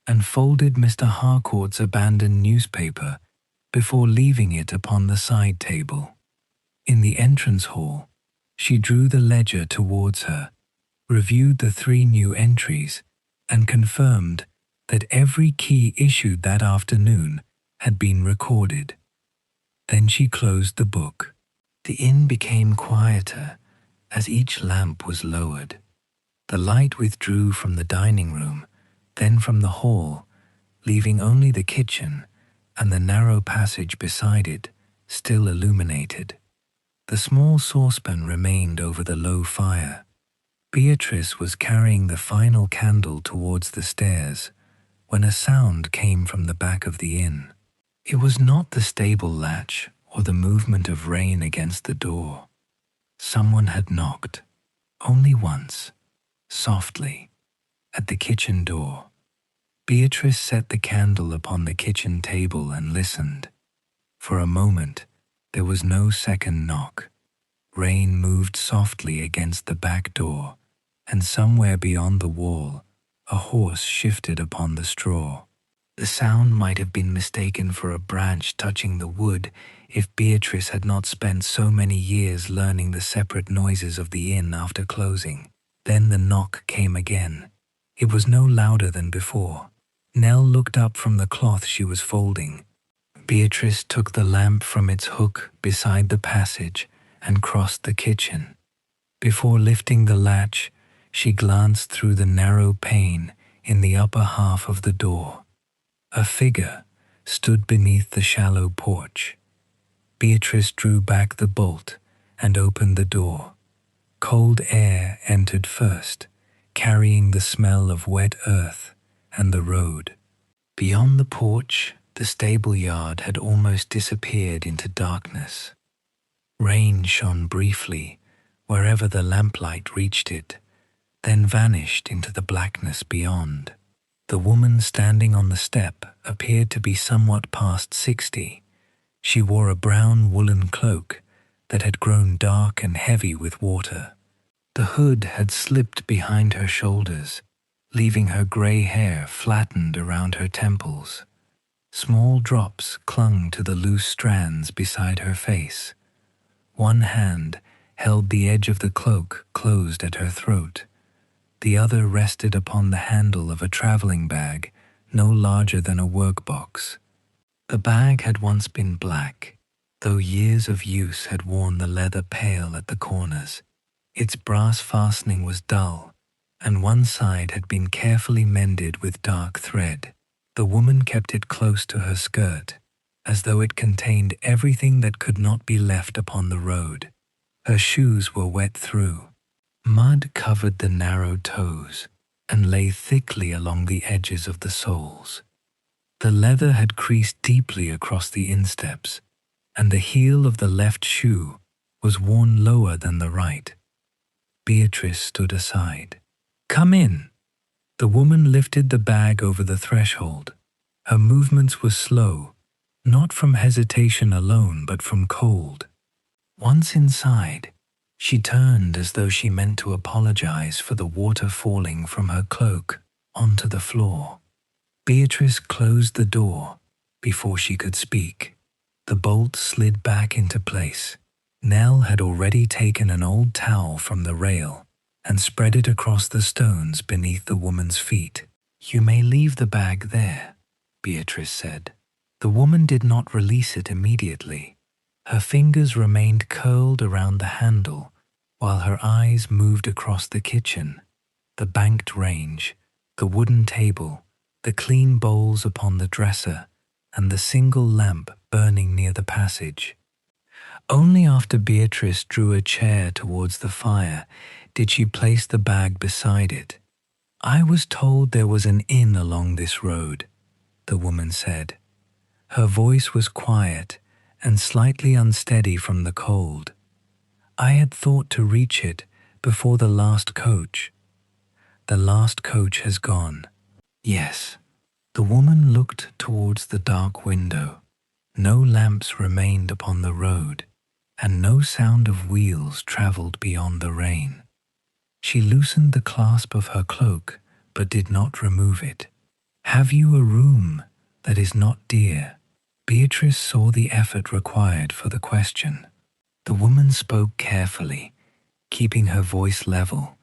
and folded Mr. Harcourt's abandoned newspaper before leaving it upon the side table. In the entrance hall, she drew the ledger towards her, reviewed the 3 new entries, and confirmed that every key issued that afternoon had been recorded. Then she closed the book. The inn became quieter as each lamp was lowered. The light withdrew from the dining room, then from the hall, leaving only the kitchen and the narrow passage beside it still illuminated. The small saucepan remained over the low fire. Beatrice was carrying the final candle towards the stairs when a sound came from the back of the inn. It was not the stable latch or the movement of rain against the door. Someone had knocked, only once, softly, at the kitchen door. Beatrice set the candle upon the kitchen table and listened. For a moment, there was no second knock. Rain moved softly against the back door, and somewhere beyond the wall, a horse shifted upon the straw. The sound might have been mistaken for a branch touching the wood if Beatrice had not spent so many years learning the separate noises of the inn after closing. Then the knock came again. It was no louder than before. Nell looked up from the cloth she was folding. Beatrice took the lamp from its hook beside the passage and crossed the kitchen. Before lifting the latch, she glanced through the narrow pane in the upper half of the door. A figure stood beneath the shallow porch. Beatrice drew back the bolt and opened the door. Cold air entered first, carrying the smell of wet earth and the road. Beyond the porch, the stable yard had almost disappeared into darkness. Rain shone briefly wherever the lamplight reached it, then vanished into the blackness beyond. The woman standing on the step appeared to be somewhat past 60. She wore a brown woolen cloak that had grown dark and heavy with water. The hood had slipped behind her shoulders, leaving her grey hair flattened around her temples. Small drops clung to the loose strands beside her face. One hand held the edge of the cloak closed at her throat. The other rested upon the handle of a traveling bag no larger than a workbox. The bag had once been black, though years of use had worn the leather pale at the corners. Its brass fastening was dull, and one side had been carefully mended with dark thread. The woman kept it close to her skirt, as though it contained everything that could not be left upon the road. Her shoes were wet through. Mud covered the narrow toes and lay thickly along the edges of the soles. The leather had creased deeply across the insteps, and the heel of the left shoe was worn lower than the right. Beatrice stood aside. "Come in." The woman lifted the bag over the threshold. Her movements were slow, not from hesitation alone, but from cold. Once inside, she turned as though she meant to apologize for the water falling from her cloak onto the floor. Beatrice closed the door before she could speak. The bolt slid back into place. Nell had already taken an old towel from the rail and spread it across the stones beneath the woman's feet. "You may leave the bag there," Beatrice said. The woman did not release it immediately. Her fingers remained curled around the handle, while her eyes moved across the kitchen, the banked range, the wooden table, the clean bowls upon the dresser, and the single lamp burning near the passage. Only after Beatrice drew a chair towards the fire did she place the bag beside it. "I was told there was an inn along this road," the woman said. Her voice was quiet and slightly unsteady from the cold. "I had thought to reach it before the last coach." "The last coach has gone." "Yes." The woman looked towards the dark window. No lamps remained upon the road, and no sound of wheels travelled beyond the rain. She loosened the clasp of her cloak, but did not remove it. "Have you a room that is not dear?" Beatrice saw the effort required for the question. The woman spoke carefully, keeping her voice level,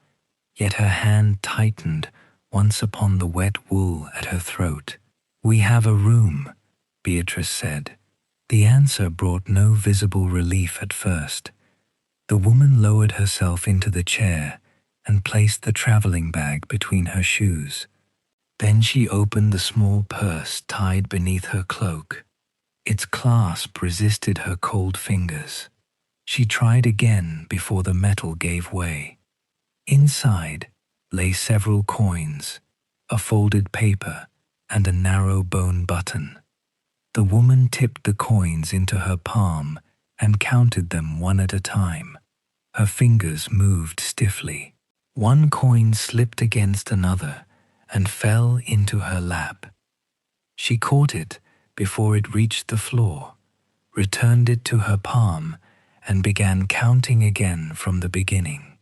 yet her hand tightened once upon the wet wool at her throat. "We have a room," Beatrice said. The answer brought no visible relief at first. The woman lowered herself into the chair and placed the traveling bag between her shoes. Then she opened the small purse tied beneath her cloak. Its clasp resisted her cold fingers. She tried again before the metal gave way. Inside lay several coins, a folded paper, and a narrow bone button. The woman tipped the coins into her palm and counted them one at a time. Her fingers moved stiffly. One coin slipped against another and fell into her lap. She caught it before it reached the floor, returned it to her palm, and began counting again from the beginning.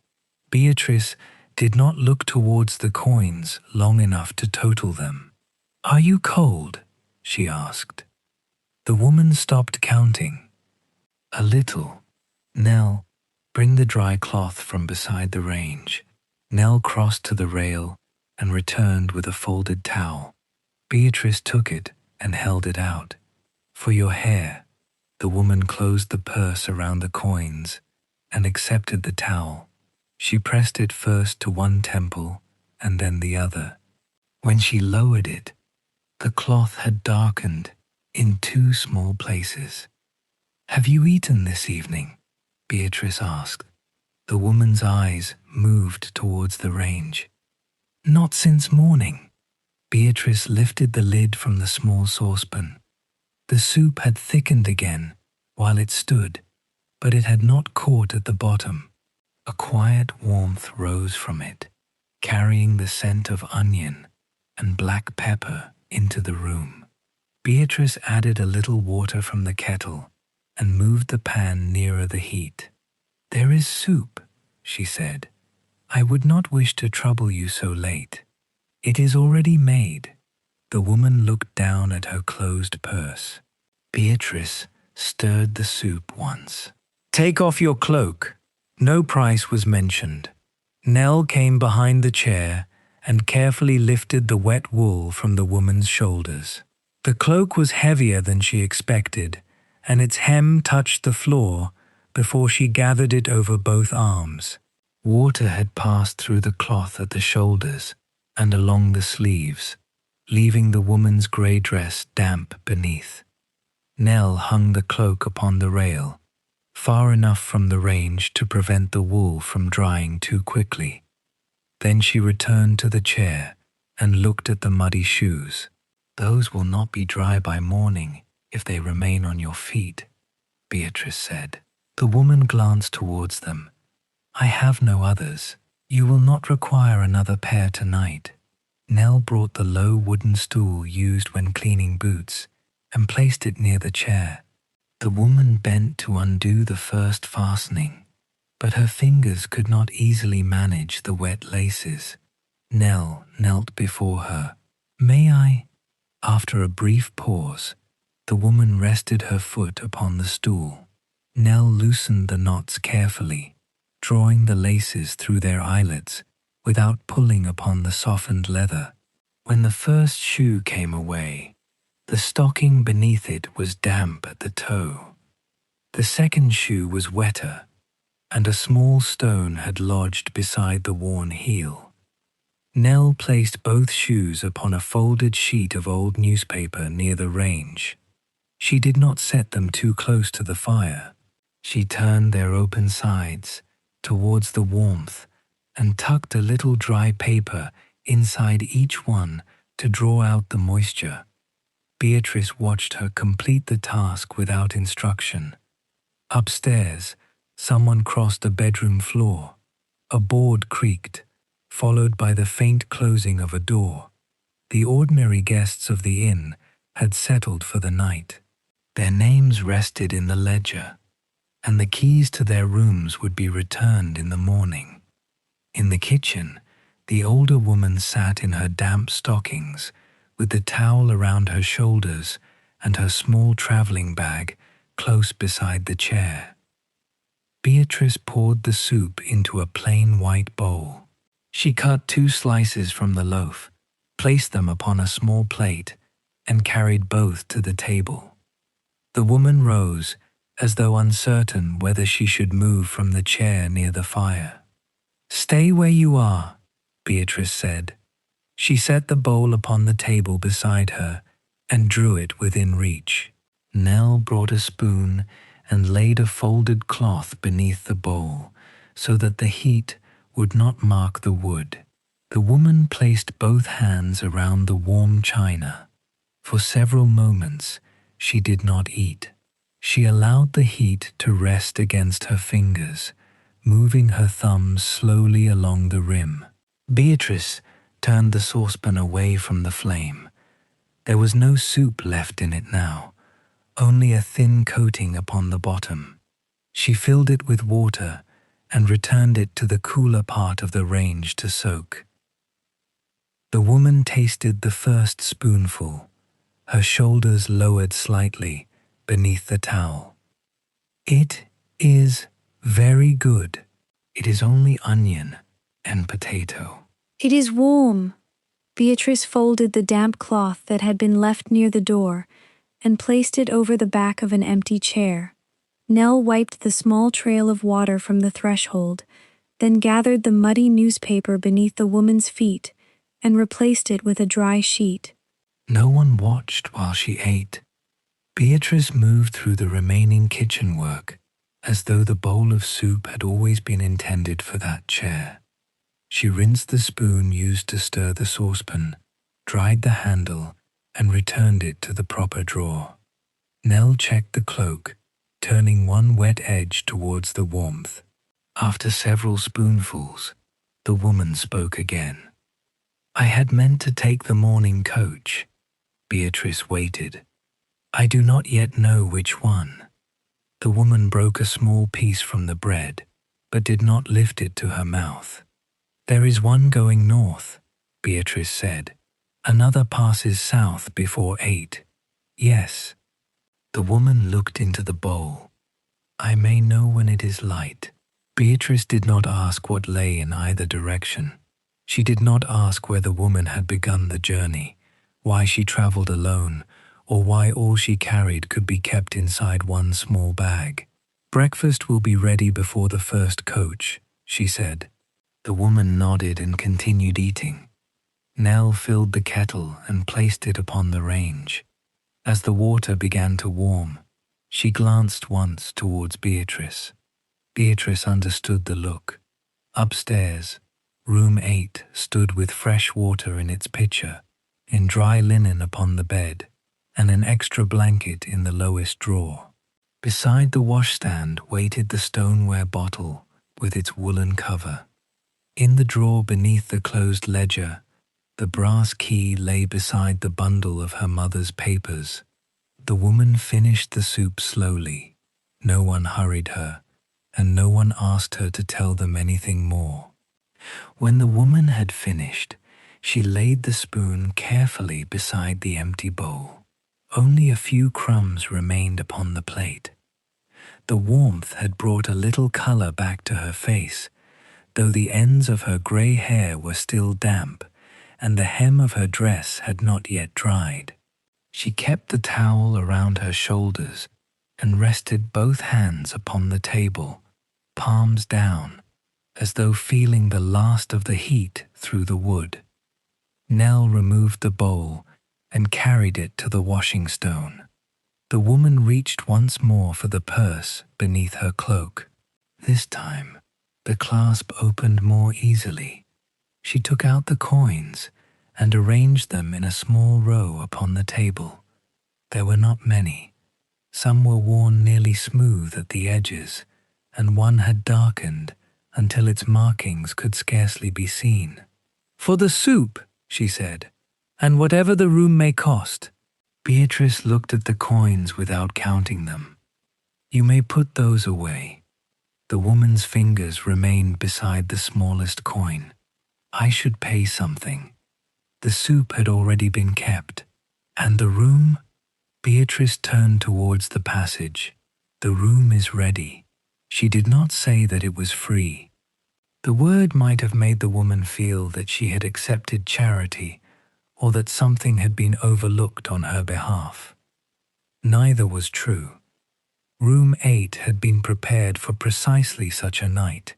Beatrice did not look towards the coins long enough to total them. "Are you cold?" she asked. The woman stopped counting. "A little." "Nell, bring the dry cloth from beside the range." Nell crossed to the rail and returned with a folded towel. Beatrice took it and held it out. "For your hair." The woman closed the purse around the coins and accepted the towel. She pressed it first to one temple and then the other. When she lowered it, the cloth had darkened in 2 small places. "Have you eaten this evening?" Beatrice asked. The woman's eyes moved towards the range. "Not since morning." Beatrice lifted the lid from the small saucepan. The soup had thickened again while it stood, but it had not caught at the bottom. A quiet warmth rose from it, carrying the scent of onion and black pepper into the room. Beatrice added a little water from the kettle and moved the pan nearer the heat. "There is soup," she said. "I would not wish to trouble you so late. It is already made." The woman looked down at her closed purse. Beatrice stirred the soup once. "Take off your cloak." No price was mentioned. Nell came behind the chair and carefully lifted the wet wool from the woman's shoulders. The cloak was heavier than she expected, and its hem touched the floor before she gathered it over both arms. Water had passed through the cloth at the shoulders and along the sleeves, leaving the woman's grey dress damp beneath. Nell hung the cloak upon the rail, far enough from the range to prevent the wool from drying too quickly. Then she returned to the chair and looked at the muddy shoes. "Those will not be dry by morning if they remain on your feet," Beatrice said. The woman glanced towards them. "I have no others. You will not require another pair tonight." Nell brought the low wooden stool used when cleaning boots and placed it near the chair. The woman bent to undo the first fastening, but her fingers could not easily manage the wet laces. Nell knelt before her. "May I?" After a brief pause, the woman rested her foot upon the stool. Nell loosened the knots carefully, drawing the laces through their eyelets without pulling upon the softened leather. When the first shoe came away, the stocking beneath it was damp at the toe. The second shoe was wetter, and a small stone had lodged beside the worn heel. Nell placed both shoes upon a folded sheet of old newspaper near the range. She did not set them too close to the fire. She turned their open sides towards the warmth and tucked a little dry paper inside each one to draw out the moisture. Beatrice watched her complete the task without instruction. Upstairs, someone crossed a bedroom floor. A board creaked, followed by the faint closing of a door. The ordinary guests of the inn had settled for the night. Their names rested in the ledger, and the keys to their rooms would be returned in the morning. In the kitchen, the older woman sat in her damp stockings, with the towel around her shoulders and her small traveling bag close beside the chair. Beatrice poured the soup into a plain white bowl. She cut 2 slices from the loaf, placed them upon a small plate, and carried both to the table. The woman rose, as though uncertain whether she should move from the chair near the fire. "Stay where you are," Beatrice said. She set the bowl upon the table beside her and drew it within reach. Nell brought a spoon and laid a folded cloth beneath the bowl so that the heat would not mark the wood. The woman placed both hands around the warm china. For several moments, she did not eat. She allowed the heat to rest against her fingers, moving her thumbs slowly along the rim. Beatrice turned the saucepan away from the flame. There was no soup left in it now, only a thin coating upon the bottom. She filled it with water and returned it to the cooler part of the range to soak. The woman tasted the first spoonful, her shoulders lowered slightly beneath the towel. "It is very good. It is only onion and potato." It is warm. Beatrice folded the damp cloth that had been left near the door and placed it over the back of an empty chair. Nell wiped the small trail of water from the threshold, then gathered the muddy newspaper beneath the woman's feet and replaced it with a dry sheet. No one watched while she ate. Beatrice moved through the remaining kitchen work as though the bowl of soup had always been intended for that chair. She rinsed the spoon used to stir the saucepan, dried the handle, and returned it to the proper drawer. Nell checked the cloak, turning one wet edge towards the warmth. After several spoonfuls, the woman spoke again. "I had meant to take the morning coach." Beatrice waited. "I do not yet know which one." The woman broke a small piece from the bread, but did not lift it to her mouth. "There is one going north," Beatrice said. "Another passes south before 8. Yes." The woman looked into the bowl. "I may know when it is light." Beatrice did not ask what lay in either direction. She did not ask where the woman had begun the journey, why she traveled alone, or why all she carried could be kept inside one small bag. "Breakfast will be ready before the first coach," she said. The woman nodded and continued eating. Nell filled the kettle and placed it upon the range. As the water began to warm, she glanced once towards Beatrice. Beatrice understood the look. Upstairs, room 8 stood with fresh water in its pitcher, in dry linen upon the bed, and an extra blanket in the lowest drawer. Beside the washstand waited the stoneware bottle with its woolen cover. In the drawer beneath the closed ledger, the brass key lay beside the bundle of her mother's papers. The woman finished the soup slowly. No one hurried her, and no one asked her to tell them anything more. When the woman had finished, she laid the spoon carefully beside the empty bowl. Only a few crumbs remained upon the plate. The warmth had brought a little color back to her face, though the ends of her gray hair were still damp, and the hem of her dress had not yet dried. She kept the towel around her shoulders and rested both hands upon the table, palms down, as though feeling the last of the heat through the wood. Nell removed the bowl and carried it to the washing stone. The woman reached once more for the purse beneath her cloak. This time, the clasp opened more easily. She took out the coins and arranged them in a small row upon the table. There were not many. Some were worn nearly smooth at the edges, and one had darkened until its markings could scarcely be seen. "For the soup," she said, "and whatever the room may cost." Beatrice looked at the coins without counting them. "You may put those away." The woman's fingers remained beside the smallest coin. "I should pay something." The soup had already been kept. "And the room?" Beatrice turned towards the passage. "The room is ready." She did not say that it was free. The word might have made the woman feel that she had accepted charity or that something had been overlooked on her behalf. Neither was true. Room 8 had been prepared for precisely such a night,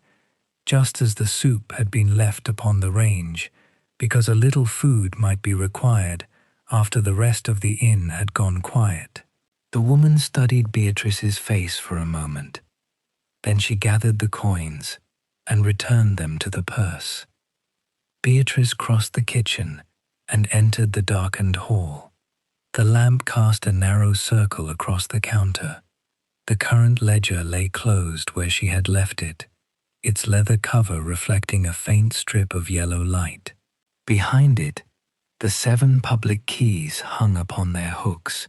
just as the soup had been left upon the range, because a little food might be required after the rest of the inn had gone quiet. The woman studied Beatrice's face for a moment. Then she gathered the coins and returned them to the purse. Beatrice crossed the kitchen and entered the darkened hall. The lamp cast a narrow circle across the counter. The current ledger lay closed where she had left it, its leather cover reflecting a faint strip of yellow light. Behind it, the 7 public keys hung upon their hooks.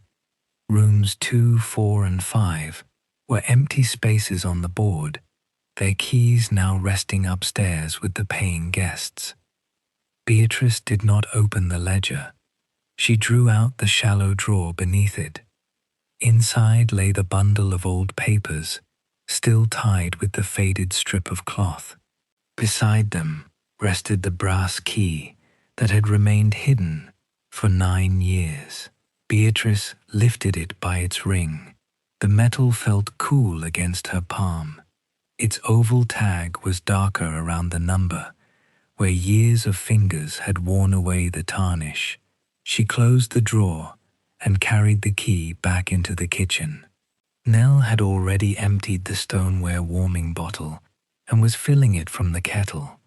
Rooms 2, 4, and 5 were empty spaces on the board, their keys now resting upstairs with the paying guests. Beatrice did not open the ledger. She drew out the shallow drawer beneath it. Inside lay the bundle of old papers, still tied with the faded strip of cloth. Beside them rested the brass key that had remained hidden for 9 years. Beatrice lifted it by its ring. The metal felt cool against her palm. Its oval tag was darker around the number, where years of fingers had worn away the tarnish. She closed the drawer and carried the key back into the kitchen. Nell had already emptied the stoneware warming bottle and was filling it from the kettle.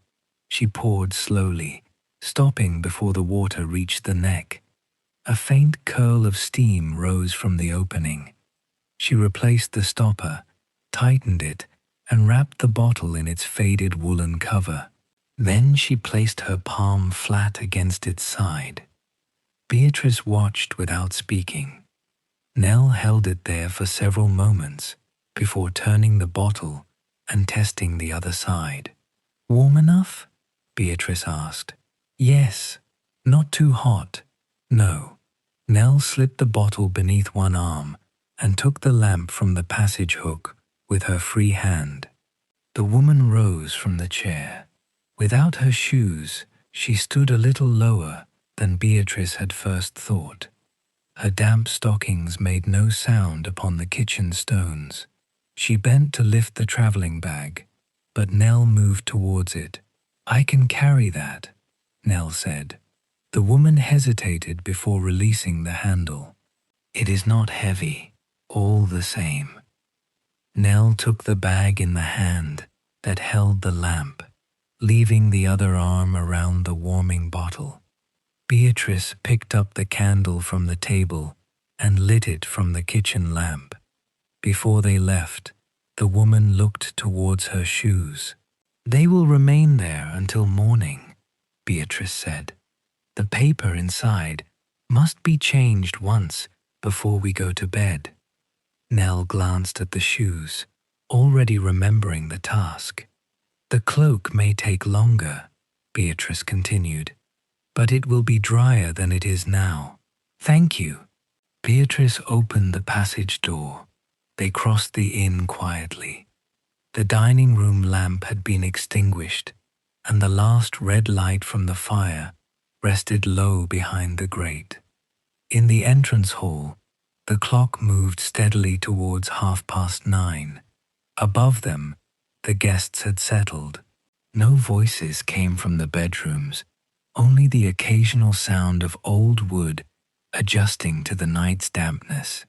She poured slowly, stopping before the water reached the neck. A faint curl of steam rose from the opening. She replaced the stopper, tightened it, and wrapped the bottle in its faded woolen cover. Then she placed her palm flat against its side. Beatrice watched without speaking. Nell held it there for several moments before turning the bottle and testing the other side. "Warm enough?" Beatrice asked. "Yes. Not too hot." "No." Nell slipped the bottle beneath one arm and took the lamp from the passage hook with her free hand. The woman rose from the chair. Without her shoes, she stood a little lower than Beatrice had first thought. Her damp stockings made no sound upon the kitchen stones. She bent to lift the traveling bag, but Nell moved towards it. "I can carry that," Nell said. The woman hesitated before releasing the handle. "It is not heavy, all the same." Nell took the bag in the hand that held the lamp, leaving the other arm around the warming bottle. Beatrice picked up the candle from the table and lit it from the kitchen lamp. Before they left, the woman looked towards her shoes. "They will remain there until morning," Beatrice said. "The paper inside must be changed once before we go to bed." Nell glanced at the shoes, already remembering the task. "The cloak may take longer," Beatrice continued, "but it will be drier than it is now. Thank you." Beatrice opened the passage door. They crossed the inn quietly. The dining room lamp had been extinguished, and the last red light from the fire rested low behind the grate. In the entrance hall, the clock moved steadily towards 9:30. Above them, the guests had settled. No voices came from the bedrooms, only the occasional sound of old wood adjusting to the night's dampness.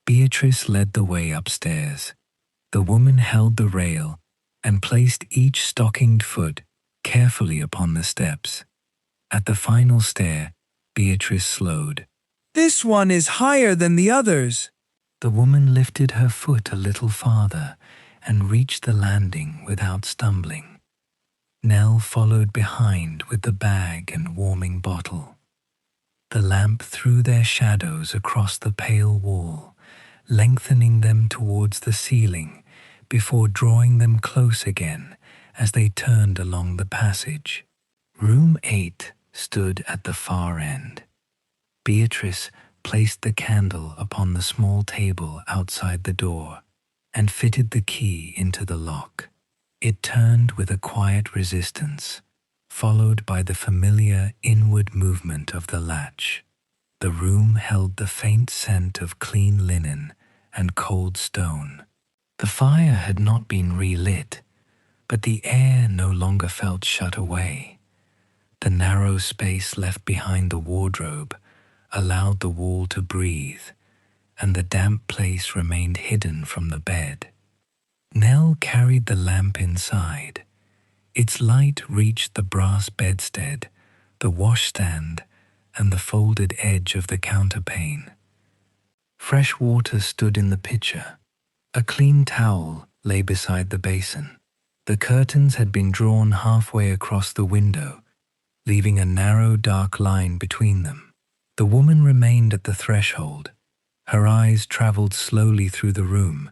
Beatrice led the way upstairs. The woman held the rail and placed each stockinged foot carefully upon the steps. At the final stair, Beatrice slowed. "This one is higher than the others." The woman lifted her foot a little farther and reached the landing without stumbling. Nell followed behind with the bag and warming bottle. The lamp threw their shadows across the pale wall, lengthening them towards the ceiling before drawing them close again as they turned along the passage. Room 8 stood at the far end. Beatrice placed the candle upon the small table outside the door and fitted the key into the lock. It turned with a quiet resistance, followed by the familiar inward movement of the latch. The room held the faint scent of clean linen and cold stone. The fire had not been relit, but the air no longer felt shut away. The narrow space left behind the wardrobe allowed the wall to breathe, and the damp place remained hidden from the bed. Nell carried the lamp inside. Its light reached the brass bedstead, the washstand, and the folded edge of the counterpane. Fresh water stood in the pitcher. A clean towel lay beside the basin. The curtains had been drawn halfway across the window, leaving a narrow, dark line between them. The woman remained at the threshold. Her eyes traveled slowly through the room,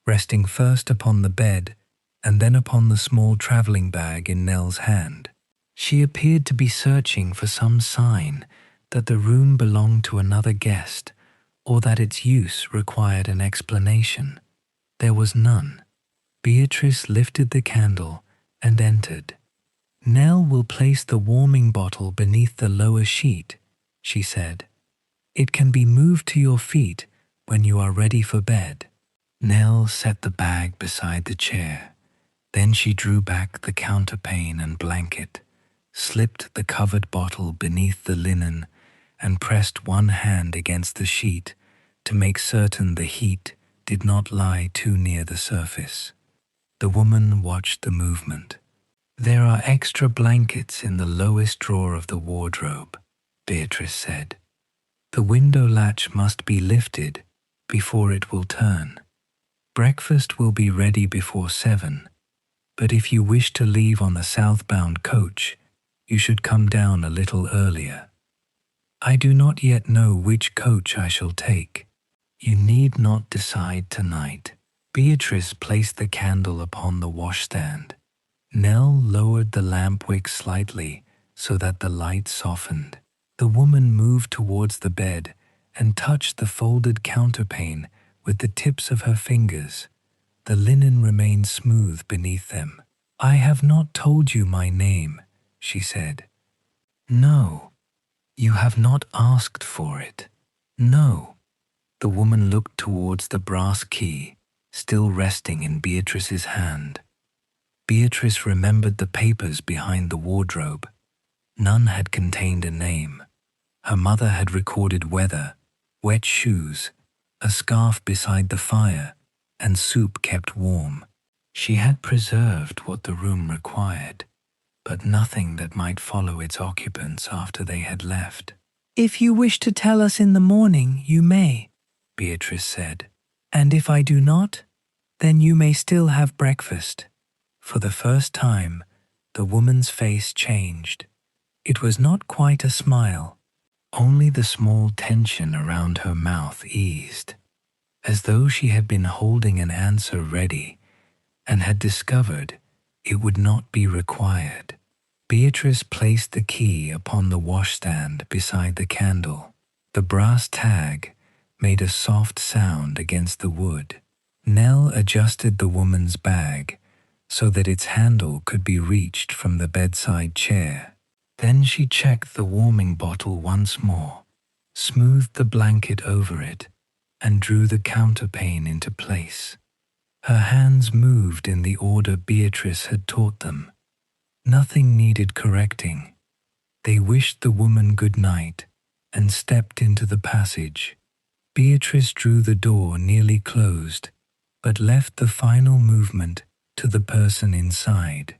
resting first upon the bed and then upon the small traveling bag in Nell's hand. She appeared to be searching for some sign that the room belonged to another guest or that its use required an explanation. There was none. Beatrice lifted the candle and entered. "Nell will place the warming bottle beneath the lower sheet," she said. "It can be moved to your feet when you are ready for bed." Nell set the bag beside the chair. Then she drew back the counterpane and blanket, slipped the covered bottle beneath the linen, and pressed one hand against the sheet to make certain the heat did not lie too near the surface. The woman watched the movement. "There are extra blankets in the lowest drawer of the wardrobe," Beatrice said. "The window latch must be lifted before it will turn. Breakfast will be ready before 7, but if you wish to leave on the southbound coach, you should come down a little earlier. I do not yet know which coach I shall take. You need not decide tonight." Beatrice placed the candle upon the washstand. Nell lowered the lamp wick slightly so that the light softened. The woman moved towards the bed and touched the folded counterpane with the tips of her fingers. The linen remained smooth beneath them. "I have not told you my name," she said. "No, you have not asked for it." "No." The woman looked towards the brass key, still resting in Beatrice's hand. Beatrice remembered the papers behind the wardrobe. None had contained a name. Her mother had recorded weather, wet shoes, a scarf beside the fire, and soup kept warm. She had preserved what the room required, but nothing that might follow its occupants after they had left. "If you wish to tell us in the morning, you may," Beatrice said. "And if I do not, then you may still have breakfast." For the first time, the woman's face changed. It was not quite a smile. Only the small tension around her mouth eased, as though she had been holding an answer ready and had discovered it would not be required. Beatrice placed the key upon the washstand beside the candle. The brass tag made a soft sound against the wood. Nell adjusted the woman's bag so that its handle could be reached from the bedside chair. Then she checked the warming bottle once more, smoothed the blanket over it, and drew the counterpane into place. Her hands moved in the order Beatrice had taught them. Nothing needed correcting. They wished the woman good night and stepped into the passage. Beatrice drew the door nearly closed, but left the final movement to the person inside.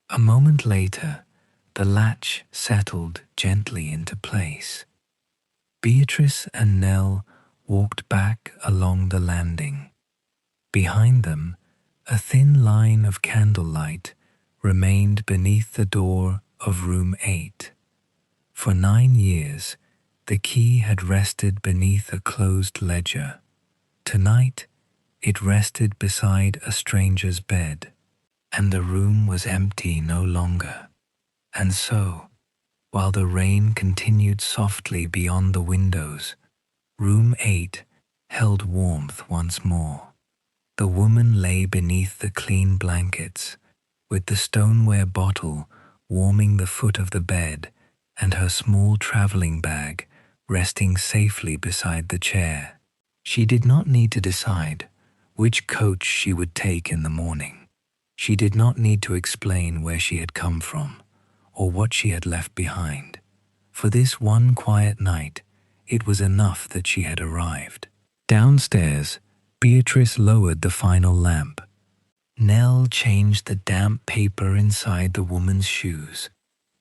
A moment later, the latch settled gently into place. Beatrice and Nell walked back along the landing. Behind them, a thin line of candlelight remained beneath the door of room 8. For 9 years, the key had rested beneath a closed ledger. Tonight, it rested beside a stranger's bed, and the room was empty no longer. And so, while the rain continued softly beyond the windows, room 8 held warmth once more. The woman lay beneath the clean blankets, with the stoneware bottle warming the foot of the bed and her small traveling bag resting safely beside the chair. She did not need to decide which coach she would take in the morning. She did not need to explain where she had come from or what she had left behind. For this one quiet night, it was enough that she had arrived. Downstairs, Beatrice lowered the final lamp. Nell changed the damp paper inside the woman's shoes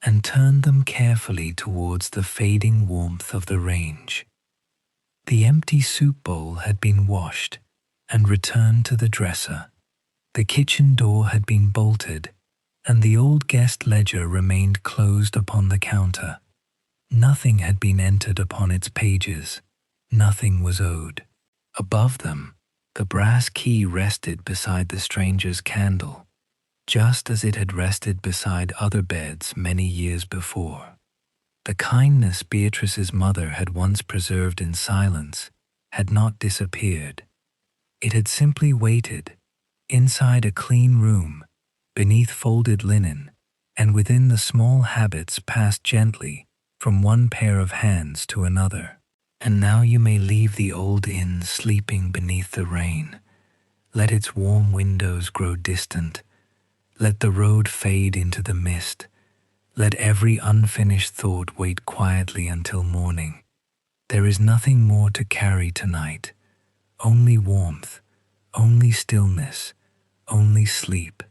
and turned them carefully towards the fading warmth of the range. The empty soup bowl had been washed and returned to the dresser. The kitchen door had been bolted, and the old guest ledger remained closed upon the counter. Nothing had been entered upon its pages. Nothing was owed. Above them, the brass key rested beside the stranger's candle, just as it had rested beside other beds many years before. The kindness Beatrice's mother had once preserved in silence had not disappeared. It had simply waited, inside a clean room, beneath folded linen, and within the small habits passed gently from one pair of hands to another. And now you may leave the old inn sleeping beneath the rain. Let its warm windows grow distant. Let the road fade into the mist. Let every unfinished thought wait quietly until morning. There is nothing more to carry tonight. Only warmth, only stillness, only sleep.